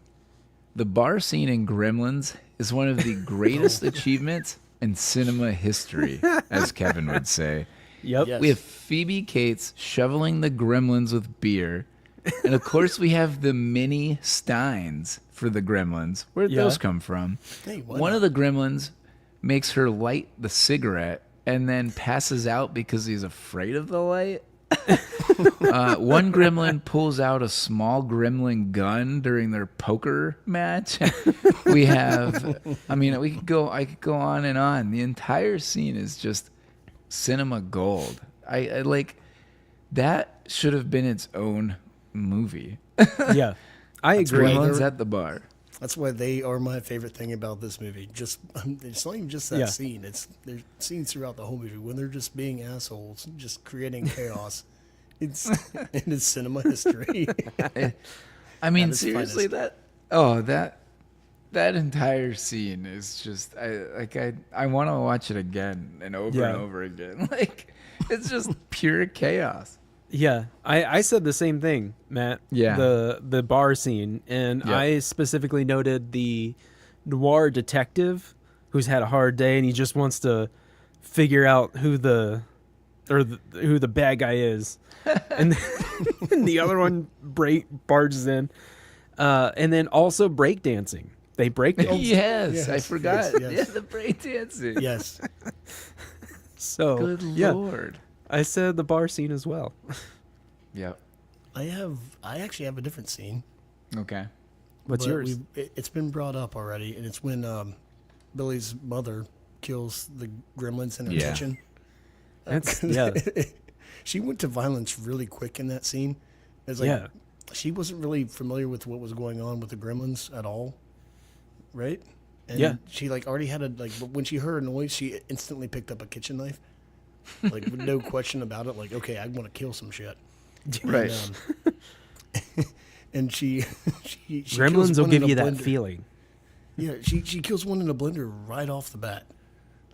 The bar scene in Gremlins is one of the greatest achievements in cinema history, as Kevin would say. Yep. Yes. We have Phoebe Cates shoveling the Gremlins with beer. And of course, we have the mini steins for the Gremlins. Where'd those come from? Hey, why One not? of the Gremlins makes her light the cigarette and then passes out because he's afraid of the light. One gremlin pulls out a small gremlin gun during their poker match. We have, I could go on and on. The entire scene is just cinema gold. I like that should have been its own movie. Yeah. I agree. Gremlins at the bar. That's why they are my favorite thing about this movie. Just it's not even just that scene. It's there's scenes throughout the whole movie when they're just being assholes, just creating chaos. It's cinema history. I mean, At its seriously, finest. that entire scene is just I want to watch it again and over and over again. Like it's just pure chaos. Yeah, I said the same thing, Matt. Yeah. The bar scene, and I specifically noted the noir detective who's had a hard day and he just wants to figure out who the bad guy is, and, and the other one barges in, and then also breakdancing. They break dance. Yes, I forgot. yes. Yeah, the breakdancing. Yes. So Good Lord. I said the bar scene as well. Yep. I actually have a different scene. Okay. What's but yours? It's been brought up already, and it's when Billy's mother kills the gremlins in her Yeah. kitchen. That's She went to violence really quick in that scene. It's like she wasn't really familiar with what was going on with the gremlins at all, right? And she like already had when she heard a noise, she instantly picked up a kitchen knife, like with no question about it. Like, okay, I want to kill some shit. Right. And she Gremlins kills will one in give a you that blender. feeling. Yeah, she kills one in a blender right off the bat.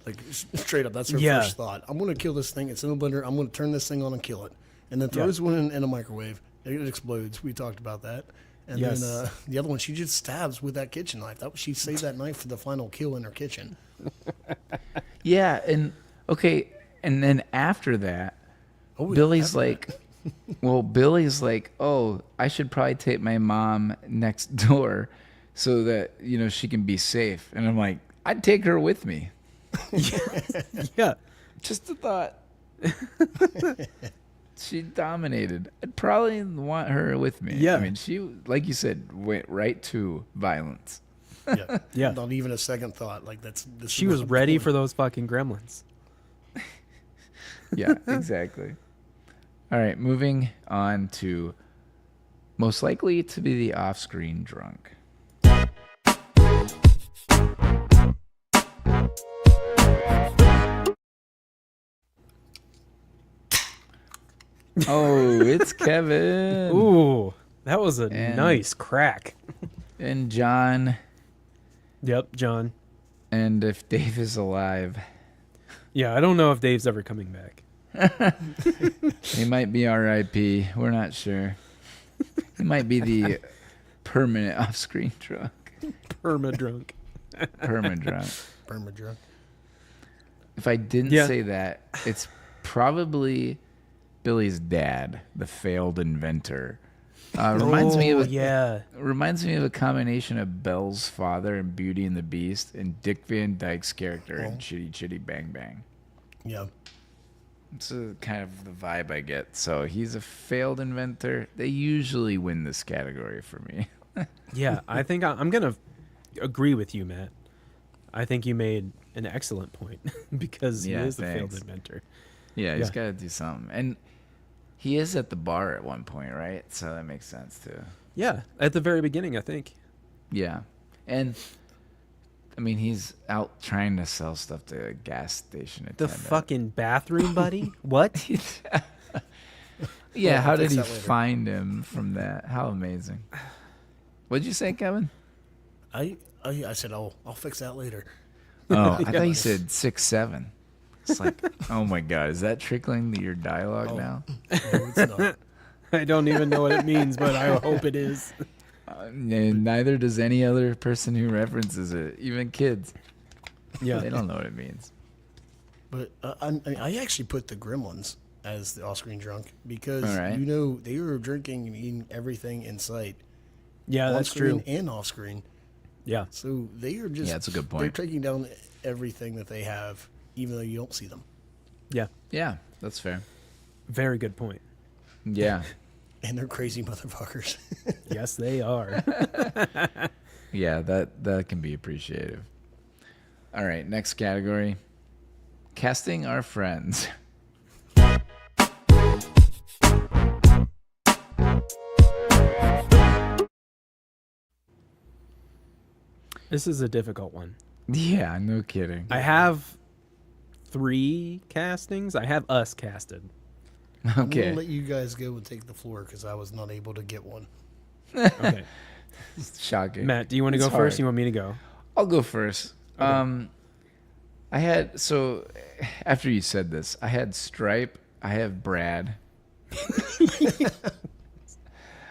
Like, straight up, that's her Yeah. first thought. I'm going to kill this thing. It's in a blender. I'm going to turn this thing on and kill it. And then throws one in a microwave. It explodes. We talked about that. And Yes. then the other one, she just stabs with that kitchen knife. She saved that knife for the final kill in her kitchen. Yeah, and okay, and then after that, Oh, Billy's after like, well, Billy's like, oh, I should probably take my mom next door so that, you know, she can be safe. And I'm like, I'd take her with me. Yeah. Just a thought. She dominated. I'd probably want her with me. Yeah. I mean, she, like you said, went right to violence. Yeah. Yeah. Not even a second thought. Like, She was ready for those fucking gremlins. Yeah, exactly. All right, moving on to most likely to be the off-screen drunk. Oh, it's Kevin. Ooh, that was a And- nice crack. And John, Yep, John. and if Dave is alive, Yeah, I don't know if Dave's ever coming back. he might be RIP. We're not sure. He might be the permanent off-screen drunk. Perma drunk. Permanent drunk. Perma-drunk. If I didn't Yeah. say that, it's probably Billy's dad, the failed inventor. Reminds me of a combination of Belle's father in Beauty and the Beast and Dick Van Dyke's character in Chitty Chitty Bang Bang. Yeah. It's kind of the vibe I get. So he's a failed inventor. They usually win this category for me. Yeah, I think I'm going to agree with you, Matt. I think you made an excellent point because Yeah, he is a failed thanks. inventor. Yeah, he's Yeah. got to do something. And he is at the bar at one point, right? So that makes sense too. Yeah, at the very beginning, I think. Yeah. And I mean, he's out trying to sell stuff to a gas station The attendant. fucking bathroom buddy? What? Yeah, I'll how did fix he that later. find him from that? How amazing. What'd you say, Kevin? I said, I'll fix that later. Oh, I thought you said 6'7". It's like, oh my God, is that trickling to your dialogue now? No, it's not. I don't even know what it means, but I hope it is. And neither does any other person who references it, even kids. Yeah. They don't know what it means. But I actually put the Gremlins as the off-screen drunk because, All right. you know, they were drinking and eating everything in sight. Yeah, that's On-screen true. and off-screen. Yeah. So they are just... Yeah, that's a good They're point. taking down everything that they have, even though you don't see them. Yeah. Yeah, that's fair. Very good point. Yeah. And they're crazy motherfuckers. Yes, they are. Yeah, that can be appreciative. All right, next category. Casting our friends. This is a difficult one. Yeah, no kidding. I have 3 castings. I have us casted. I'm going Okay. to let you guys go and take the floor because I was not able to get one. Okay. Shocking. Matt, do you want to It's go first? hard. You want me to go? I'll go first. I had, so after you said this, I had Stripe, I have Brad.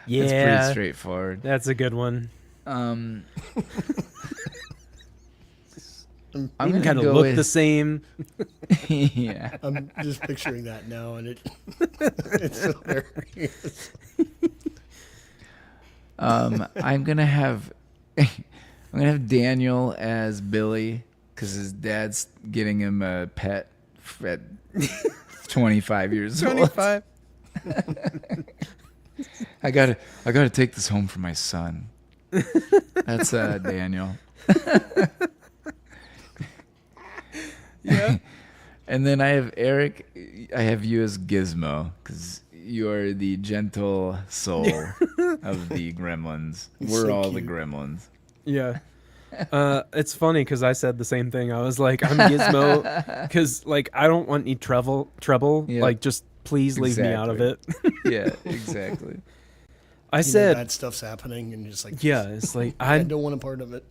Yeah. It's pretty straightforward. That's a good one. I'm They gonna kind of go look with, the same. yeah. I'm just picturing that now, and it's hilarious. I'm gonna have Daniel as Billy because his dad's getting him a pet at 25 years old. I gotta take this home for my son. That's Daniel. Yeah. And then I have Eric. I have you as Gizmo because you are the gentle soul of the Gremlins. We're so all the cute. Gremlins. Yeah. It's funny because I said the same thing. I was like, I'm Gizmo because like I don't want any trouble. Yeah. Like just please leave me out of it. Yeah, exactly. I You know, said, bad stuff's happening, and you're just like, yeah, it's like I I don't want a part of it.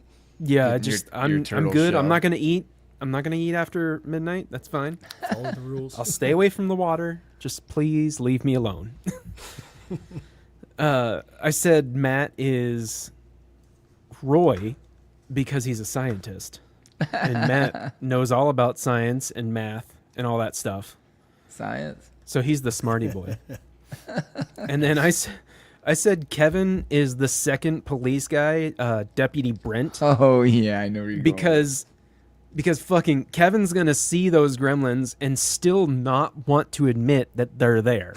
Yeah, Getting your I'm turtle good. shell. I'm not gonna eat. I'm not gonna eat after midnight. That's fine. Follow the rules. I'll stay away from the water. Just please leave me alone. I said Matt is Roy because he's a scientist, and Matt knows all about science and math and all that stuff. Science. So he's the smarty boy. And then I said Kevin is the second police guy, Deputy Brent, Oh yeah, I know where you're going. because fucking Kevin's gonna see those gremlins and still not want to admit that they're there.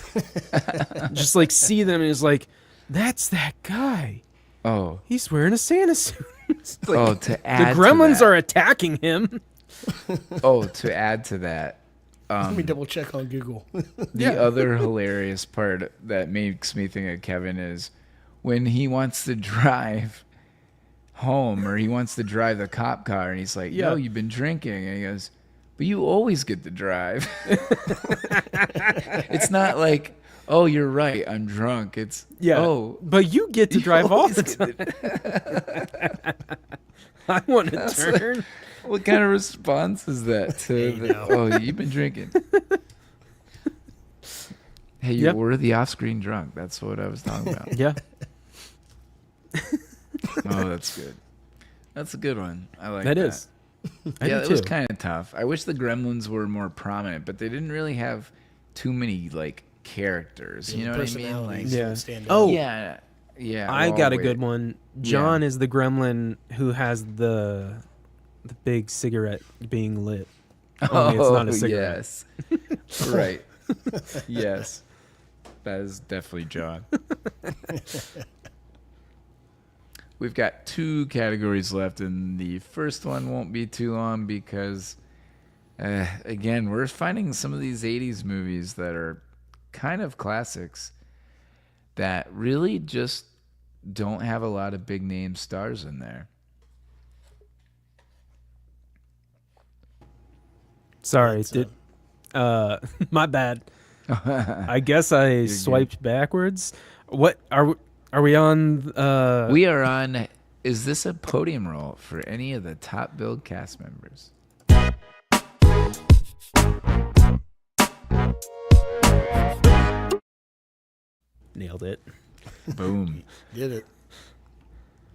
Just like see them and is like, that's that guy. Oh, He's wearing a Santa suit. It's like, oh, to the add gremlins to are attacking him. to add to that, Let me double check on Google. the other hilarious part that makes me think of Kevin is when he wants to drive home or he wants to drive the cop car and he's like, Yeah. "Yo, you've been drinking," and he goes, "But you always get to drive." It's not like, "Oh, you're right, I'm drunk." It's oh, but you get to drive all always the get time. I want to turn. what kind of response is that to Hey, the, now. "Oh, you've been drinking"? Hey, you Yep. were the off-screen drunk. That's what I was talking about. Yeah. Oh, that's good. That's a good one. I like That is. I Yeah, do it was too. kind of tough. I wish the Gremlins were more prominent, but they didn't really have too many like characters. You know what I mean? Like, Personalities Yeah. don't stand out. Oh, yeah, yeah. I well, got a wait. good one. John is the gremlin who has the big cigarette being lit. Only it's not a cigarette. Yes, right. Yes, that is definitely John. We've got 2 categories left, and the first one won't be too long because, again, we're finding some of these 80s movies that are kind of classics that really just don't have a lot of big name stars in there. Sorry, my bad. I guess I swiped backwards. What are we on? We are on. Is this a podium role for any of the top billed cast members? Nailed it. Boom. Did it.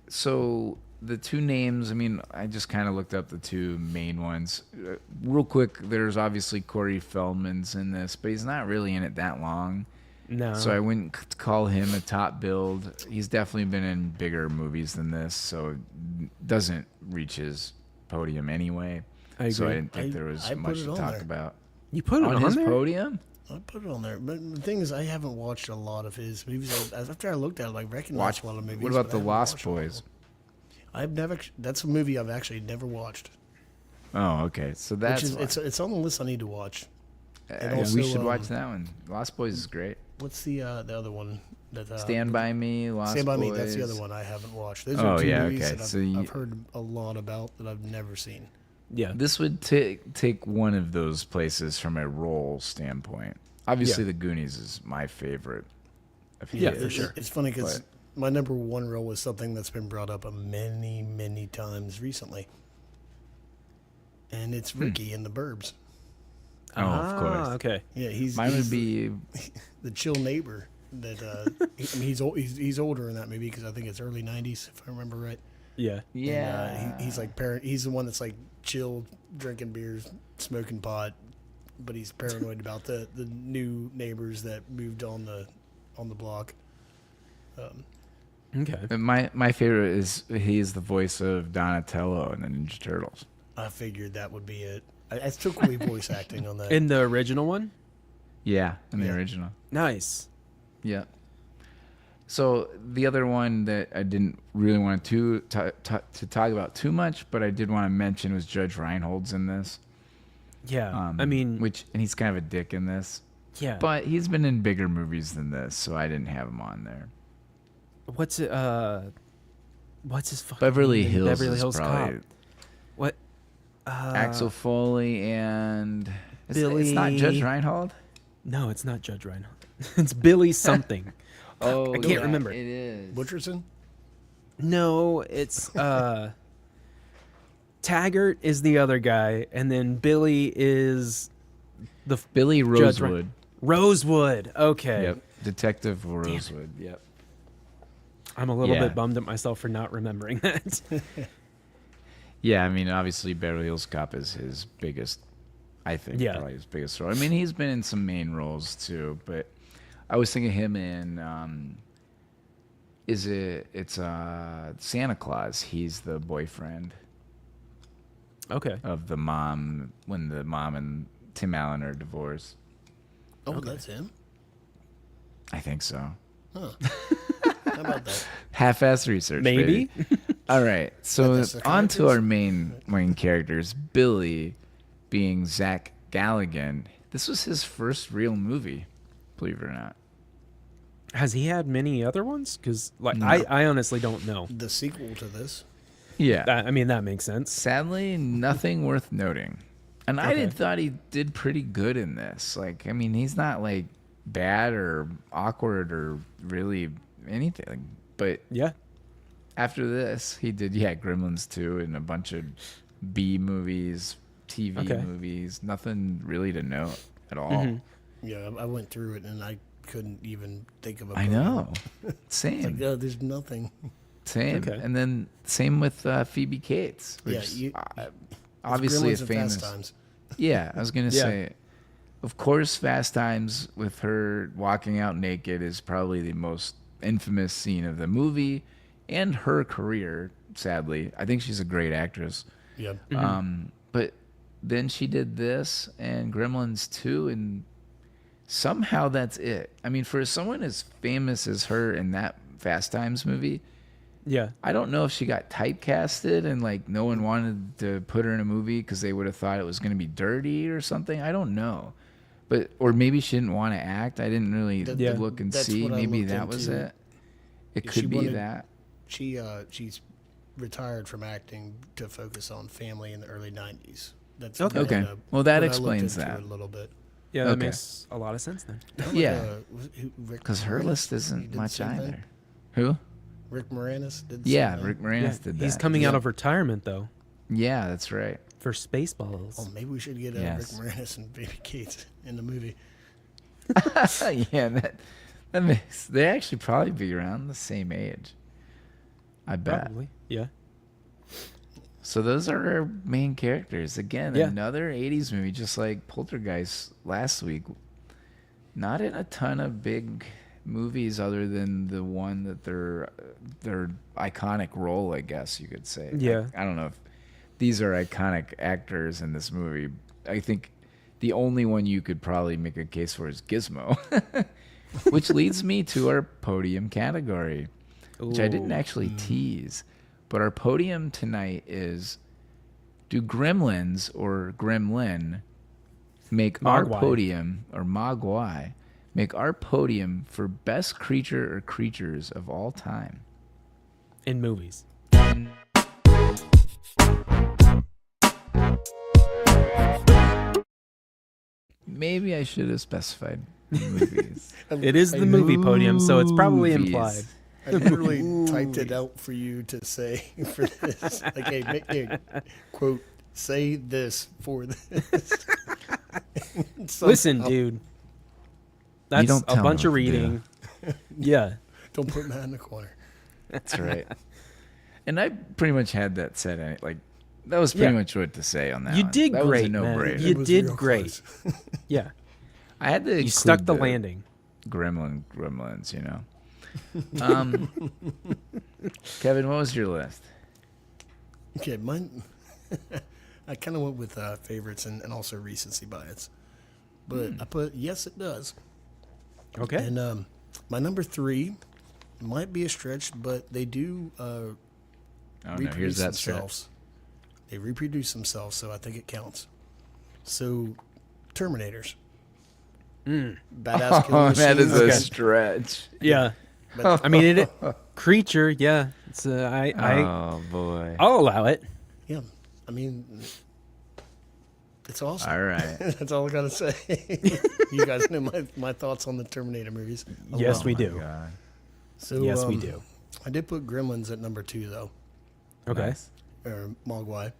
So the 2 names, I mean, I just kind of looked up the 2 main ones. Real quick, there's obviously Corey Feldman's in this, but he's not really in it that long. No. So I wouldn't call him a top build. He's definitely been in bigger movies than this, so doesn't reach his podium anyway. I So I agree. didn't think there was I put much it to on talk there. about. You put it On on his there? podium? I put it on there, but the thing is, I haven't watched a lot of his movies. After I looked at it, I recognized a lot of movies. What about but I The haven't Lost watched all of Boys? them. I've never. That's a movie I've actually never watched. Oh, okay. So that's Which is why. it's on the list I need to watch. And We also, should watch that one. Lost Boys is great. What's the other one? That Stand By Me, Lost Stand by Boys. Me. That's the other one I haven't watched. Those Oh, are 2 yeah, movies okay. that So I've heard a lot about that I've never seen. Yeah. This would take one of those places from a role standpoint. Obviously, Yeah. The Goonies is my favorite. Of Yeah, his. for sure. It's funny because But- my number 1 role is something that's been brought up many times recently, and Hmm. it's Ricky in The Burbs. Oh, of course. Okay. Yeah, he's Mine he's would be the chill neighbor that he's older in that movie because I think it's early '90s if I remember right. Yeah. And, he's like parent. He's the one that's like chill, drinking beers, smoking pot, but he's paranoid about the new neighbors that moved on the block. Okay. my favorite is he is the voice of Donatello in the Ninja Turtles. I figured that would be it. I took away voice acting on that. In the original one? Yeah, in the Yeah. original. Nice. Yeah. So the other one that I didn't really want to talk about too much, but I did want to mention was Judge Reinhold's in this. Yeah. I mean, and he's kind of a dick in this, yeah. but he's been in bigger movies than this, so I didn't have him on there. What's it? What's his fucking Beverly name? Hills Beverly is Hills probably Cop. What? Axel Foley and it's Billy- not Judge Reinhold. No, it's not Judge Reinhold. It's Billy something. Oh, I can't remember. It is. Butcherson? No, it's Taggart is the other guy, and then Billy is the Billy Judge Rosewood. Rosewood. Okay. Yep. Detective Rosewood. Yep. I'm a little Yeah. bit bummed at myself for not remembering that. Yeah, I mean, obviously, Beverly Hills Cop is his biggest, I think, Yeah. probably his biggest role. I mean, he's been in some main roles too, but I was thinking him in, it's Santa Claus. He's the boyfriend Okay. of the mom when the mom and Tim Allen are divorced. Oh, that's him. I think so. How about that? Half-ass research, Maybe. baby. All right, so That's the on to characters? our main characters. Billy, being Zach Galligan. This was his first real movie, believe it or not. Has he had many other ones? Because I honestly don't know. The sequel to this. Yeah, I mean, that makes sense. sadly, nothing worth noting. And I Okay. thought he did pretty good in this. Like, I mean, he's not like bad or awkward or really anything. But Yeah. after this, he did Gremlins 2 and a bunch of B movies, TV Okay. movies. Nothing really to note at all. Mm-hmm. Yeah, I went through it and I couldn't even think of a. I photo. know. Same. Like, there's nothing. Same. Okay. And then same with Phoebe Cates. Yeah, Which, you- obviously a Gremlins and famous. Fast Times. Yeah, I was gonna Yeah. say, of course, Fast Times with her walking out naked is probably the most infamous scene of the movie and her career. Sadly, I think she's a great actress. Yeah. But then she did this and Gremlins 2, and somehow that's it. I mean, for someone as famous as her in that Fast Times movie, Yeah. I don't know if she got typecasted and like no one wanted to put her in a movie because they would have thought it was going to be dirty or something. I don't know, but or maybe she didn't want to act. I didn't really Yeah. look and That's see. what I Maybe looked that was into. it. It She could be wanted- that. She's retired from acting to focus on family in the early '90s. That's Okay. Okay. what Well, that what I looked explains into that. a little bit. Yeah, that Okay. makes a lot of sense then. Yeah, Rick because her Moranis, list he isn't did the much same thing? either. Who? Rick Moranis did. The Yeah, same thing? Rick Moranis did that. He's coming out Yeah. of retirement though Yeah, that's right. for Spaceballs. Oh, maybe we should get Yes. Rick Moranis and Baby Cates in the movie. Yeah, that makes. They actually probably be around the same age. I bet. Probably. Yeah. So those are our main characters. Again, Yeah. another 80s movie, just like Poltergeist last week. Not in a ton of big movies other than the one that their iconic role, I guess you could say. Yeah. I don't know if these are iconic actors in this movie. I think the only one you could probably make a case for is Gizmo. Which leads me to our podium category, which I didn't Ooh. actually tease. But our podium tonight is, do Gremlins or Gremlin make our Mogwai. podium, or Mogwai, make our podium for best creature or creatures of all time? In movies. Maybe I should have specified movies. It is the movie podium, so it's probably Movies. implied. I literally typed it out for you to say for this. Like, hey, quote, say this for this. Listen, Somehow. dude. That's don't a tell bunch me of what to do. reading. Yeah. Don't put Matt in the corner. That's right. And I pretty much had that said. Like, that was pretty Yeah. much what to say on that You one. did that great, was a man. no-brainer. You It was did real great. close. Yeah. I had to You include stuck the landing. Gremlins, you know. Kevin, what was your list? Okay, mine. I kind of went with favorites and also recency bias, but I put yes, it does. Okay. And my number 3 might be a stretch, but they do Oh no, reproduce here's that stretch. themselves. They reproduce themselves, so I think it counts. So, Terminators. Badass killer Oh, that is machines. a Okay. stretch. Yeah. But, I mean, it creature. Yeah. It's Oh boy. I'll allow it. yeah, I mean, it's awesome. All right. That's all I gotta say. You guys know my thoughts on the Terminator movies. Yes, Oh we my do. God. So, Yes, we do. I did put Gremlins at number 2 though, Okay. Nice. or Mogwai.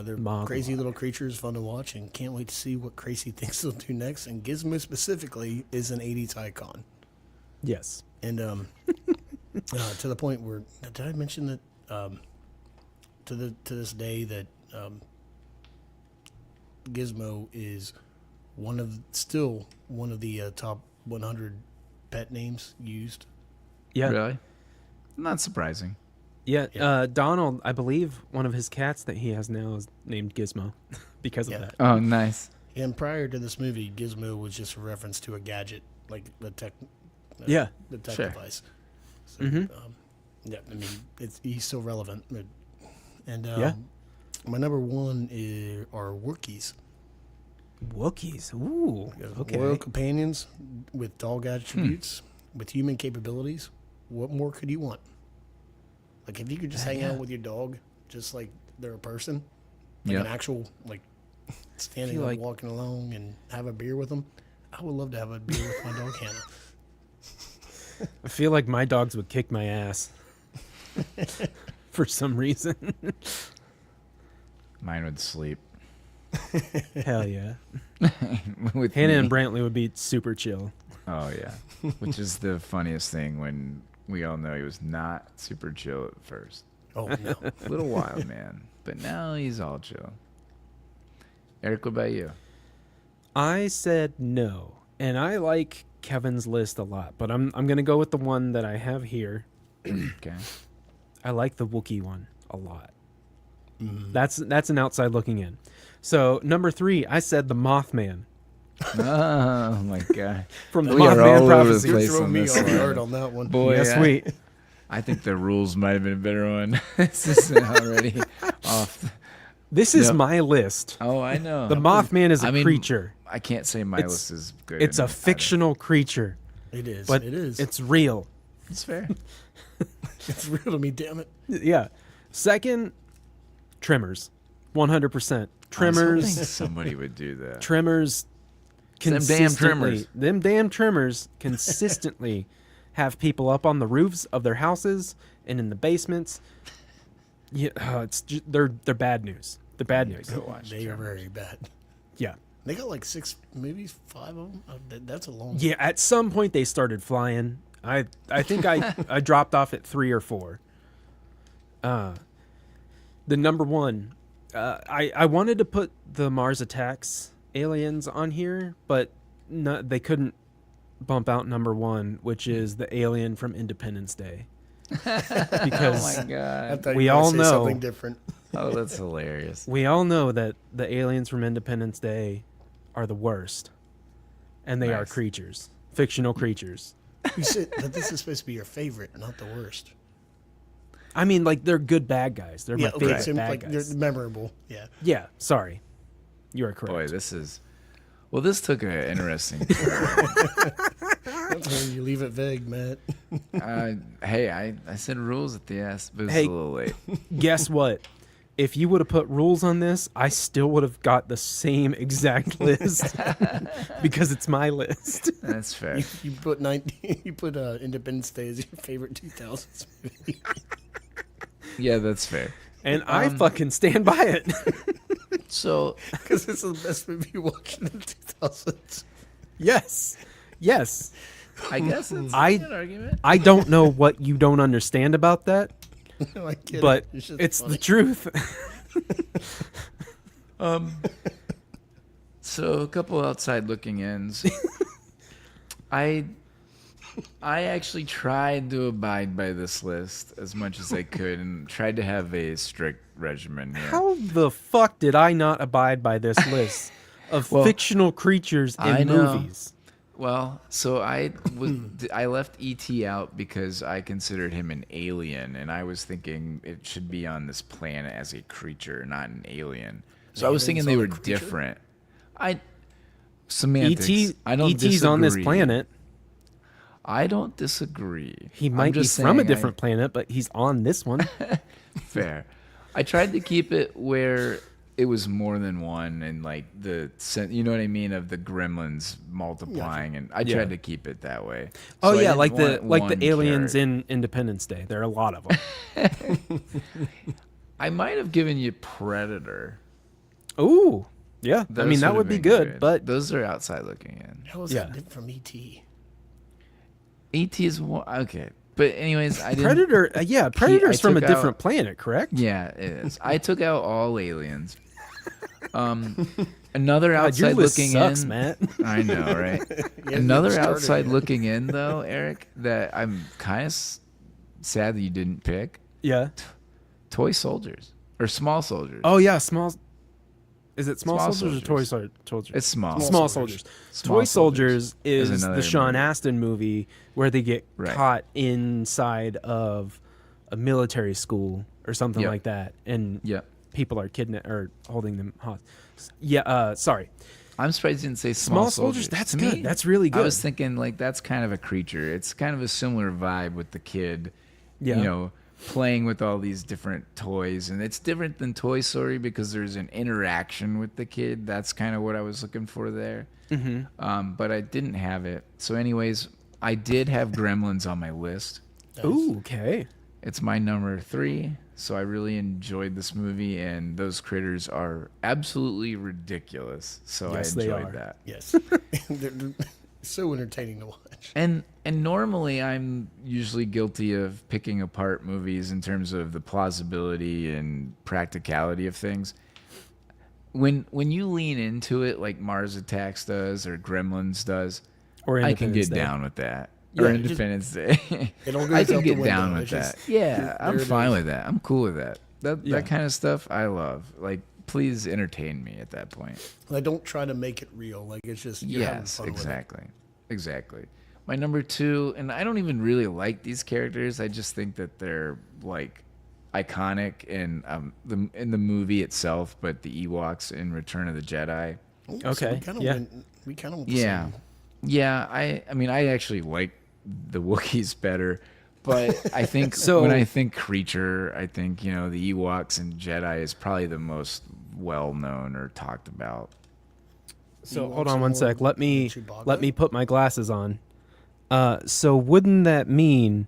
They're Mogwai. crazy little creatures, fun to watch, and can't wait to see what crazy things they'll do next. And Gizmo specifically is an 80s icon. Yes. And to the point where, did I mention that to this day that Gizmo is still one of the top 100 pet names used? Yeah. Really? Not surprising. Yeah. Donald, I believe one of his cats that he has now is named Gizmo because of Yeah. that. Oh, nice. And prior to this movie, Gizmo was just a reference to a gadget, like the tech Yeah. the tech Sure. device. So, yeah, I mean, he's still relevant. And Yeah. my number one are Wookiees. Wookiees. Ooh. Okay. Loyal companions with dog attributes, with human capabilities. What more could you want? Like, if you could just hang out with your dog, just like they're a person, like Yep. an actual, like, standing feel up, like- walking along, and have a beer with them. I would love to have a beer with my dog, Hannah. I feel like my dogs would kick my ass for some reason. Mine would sleep. Hell yeah. With Hannah me. and Brantley would be super chill. Oh, yeah. Which is the funniest thing when we all know he was not super chill at first. Oh, no. A little wild, man. But now he's all chill. Eric, what about you? I said no, and I like Kevin's list a lot, but I'm gonna go with the one that I have here. Okay. I like the Wookiee one a lot. That's an outside looking in. So number 3, I said the Mothman Oh, my God. from the We are Mothman all over the Prophecy. place. You're throwing on me this off one. guard on that one. Boy, Yes, sweet. I think the rules might have been a better one. This is already off. This is Yep. my list. Oh, I know. The Mothman is a I mean, creature. I can't say my It's- list is good. It's a either. fictional creature, It is. but it is. it's real. It's fair. It's real to me, damn it. Yeah. Second, Tremors. 100%. I was hoping Tremors. somebody would do that. Tremors. Them damn consistently- Tremors. Them damn Tremors consistently have people up on the roofs of their houses and in the basements. Yeah, they're bad news. They're bad news. Go watch They are Tremors. very bad. Yeah. They got like 6 movies, 5 of them. That's a long. Yeah, at some point they started flying. I think I dropped off at 3 or 4. The number one, I wanted to put the Mars Attacks aliens on here, but no, they couldn't bump out number 1, which is the alien from Independence Day. Because Oh my I God. thought we you were gonna all say know- something different. Oh, that's hilarious. we all know that the aliens from Independence Day are the worst, and they are Nice. creatures, fictional creatures. You said that this is supposed to be your favorite, not the worst. I mean, like, they're good bad guys. They're my favorite so bad like guys. they're memorable. Yeah. Yeah, sorry. You are correct. Boy, this took an interesting turn. That's where you leave it vague, Matt. Hey, I said rules at the ass, but it's Hey. a little late. Guess what? If you would have put rules on this, I still would have got the same exact list because it's my list. That's fair. You put Independence Day as your favorite 2000s movie. Yeah, that's fair. And I fucking stand by it. So, Because it's the best movie you watched in the 2000s. Yes. Yes. I guess it's I- a good argument. I don't know what you don't understand about that, No, I get but it. Just it's funny. the truth. So, a couple outside looking ins. I actually tried to abide by this list as much as I could and tried to have a strict regimen here. How the fuck did I not abide by this list of Well, fictional creatures in I know. movies? Well, so I left E.T. out because I considered him an alien, and I was thinking it should be on this planet as a creature, not an alien. So I was thinking they were Alien's not a creature? different. Semantics. I don't E.T.'s on this disagree. planet. I don't disagree. He I'm might be just from a saying different planet, but he's on this one. Fair. I tried to keep it where it was more than one, and like you know what I mean, of the Gremlins multiplying, and I tried to keep it that way. Oh So I yeah, didn't like want the one aliens character. in Independence Day. There are a lot of them. I might have given you Predator. Ooh, yeah. I mean, that would've would be been good, but those are outside looking in. How is Yeah. that different from E.T.? E.T. is one. Okay, but anyways, I didn't. Predator. Yeah, Predator's from a took different out- planet, correct? Yeah, it is. I took out all aliens. Another God, your outside list looking sucks, in. Matt. I know, right? Yeah, Another get started outside here. looking in, though, Eric, that I'm kind of sad that you didn't pick. Yeah. Toy soldiers or small soldiers. Oh yeah, small. Is it small, Small soldiers, or toy soldiers? It's small. Small soldiers. Small Toy soldiers is is another the Sean movie. Astin movie where they get Right. caught inside of a military school or something Yep. like that, and Yep. people are kidnapped or holding them hostage. Yeah. Sorry. I'm surprised you didn't say Small small, soldiers. That's To good. me, That's really I good. was thinking like that's kind of a creature. It's kind of a similar vibe with the kid. Yeah. You know, playing with all these different toys, and it's different than Toy Story because there's an interaction with the kid. That's kind of what I was looking for there. But I didn't have it. So, anyways, I did have Gremlins on my list. Ooh, okay. It's my number 3. So I really enjoyed this movie, and those critters are absolutely ridiculous. So Yes, I they enjoyed are. that. Yes. They're so entertaining to watch. And normally I'm usually guilty of picking apart movies in terms of the plausibility and practicality of things. When you lean into it like Mars Attacks does or Gremlins does, Or I can Independence get Day. down with that. Yeah, or just- Independence Day. It all I goes can out the get down window. with It's that. just- Yeah, there I'm it fine is. with that. I'm cool with that. Yeah. That kind of stuff I love. Like, please entertain me at that point. Like, don't try to make it real. Like, it's just you're having Yes, fun with it. exactly. My number 2, and I don't even really like these characters. I just think that they're like iconic in in the movie itself. But the Ewoks in Return of the Jedi. Ooh, so Okay, we kind of yeah. went the Yeah, same. yeah. I mean, I actually like the Wookiees better. But I think So- when I think creature, I think the Ewoks and Jedi is probably the most well known or talked about. So Ewoks hold are on one more sec. Let me Chewbacca? put my glasses on. So wouldn't that mean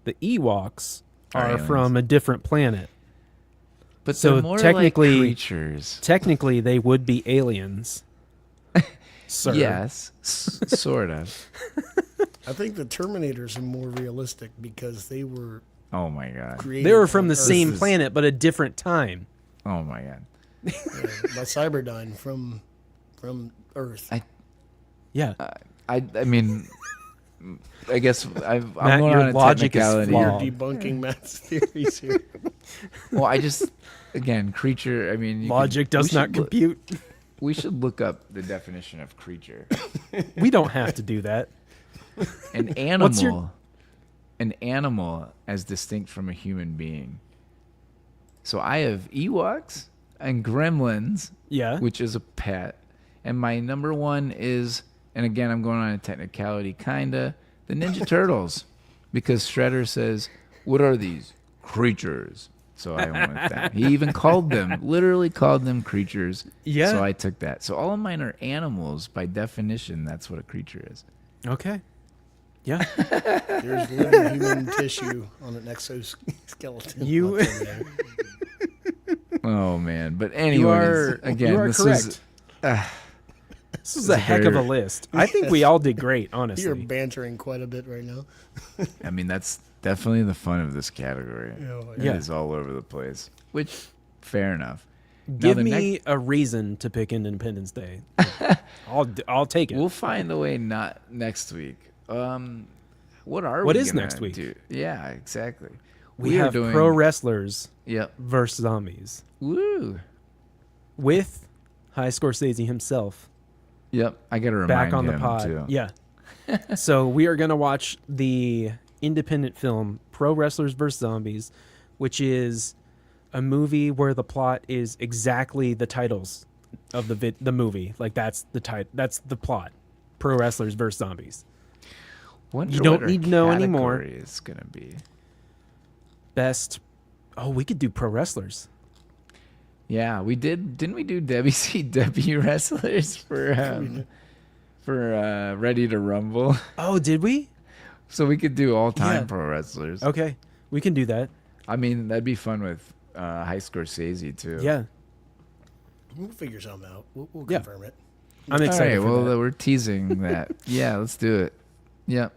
the Ewoks Are are aliens. from a different planet? But So they're more technically- like creatures. Technically, they would be aliens. Sir. Yes, sort of. I think the Terminators are more realistic because they were Oh my god. created. They were from on the Earth, same is- planet, but a different time. Oh my god. by Cyberdyne from Earth. Yeah. I mean, I guess I'm Matt, going your on a logic is technicality. flawed. You're debunking Matt's theories here. Well, I just again creature. I mean, Logic does not compute. We should look up the definition of creature. We don't have to do that. An What's animal. your- An animal as distinct from a human being. So I have Ewoks and Gremlins, Yeah. which is a pet. And my number 1 is, and again, I'm going on a technicality, kinda, the Ninja Turtles. Because Shredder says, "What are these? Creatures." So I went with that. He even literally called them creatures. Yeah. So I took that. So all of mine are animals. By definition, that's what a creature is. Okay. Yeah. There's living human tissue on an exoskeleton. You- on Terminator. Oh, man. But anyways, are- again, you are this correct. was... This is a heck of a list. I think we all did great, You're honestly. bantering quite a bit right now. I mean, that's definitely the fun of this category. Yeah. It is all over the place, which, fair enough. Now, Give the me a reason to pick Independence Day. I'll take it. We'll find a way not next week. What are What we is gonna next week? do? Yeah, exactly. we are have doing, pro wrestlers Yep. versus zombies Woo. with High Scorsese himself Yep. I got to remind back on the him, pod. too. Yeah. So we are going to watch the independent film Pro Wrestlers vs. Zombies, which is a movie where the plot is exactly the titles of the movie. Like that's the plot. Pro Wrestlers vs. Zombies. Wonder You don't what our need to know anymore. category is going to be. Best. Oh, we could do pro wrestlers. Yeah, we did. Didn't we do WCW wrestlers for Ready to Rumble? Oh, did we? So we could do all-time Yeah. pro wrestlers. Okay, we can do that. I mean, that'd be fun with High Scorsese too. Yeah, We'll figure something out. We'll Yeah. confirm it. I'm excited. All right, for well, that. we're teasing that. Yeah, let's do it. Yep.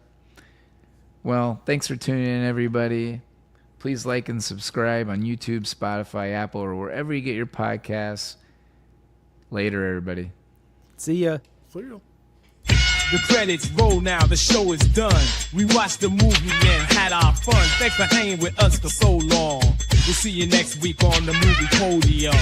Well, thanks for tuning in, everybody. Please like and subscribe on YouTube, Spotify, Apple, or wherever you get your podcasts. Later, everybody. See ya. For real. The credits roll now, the show is done. We watched the movie and had our fun. Thanks for hanging with us for so long. We'll see you next week on the Movie Podium.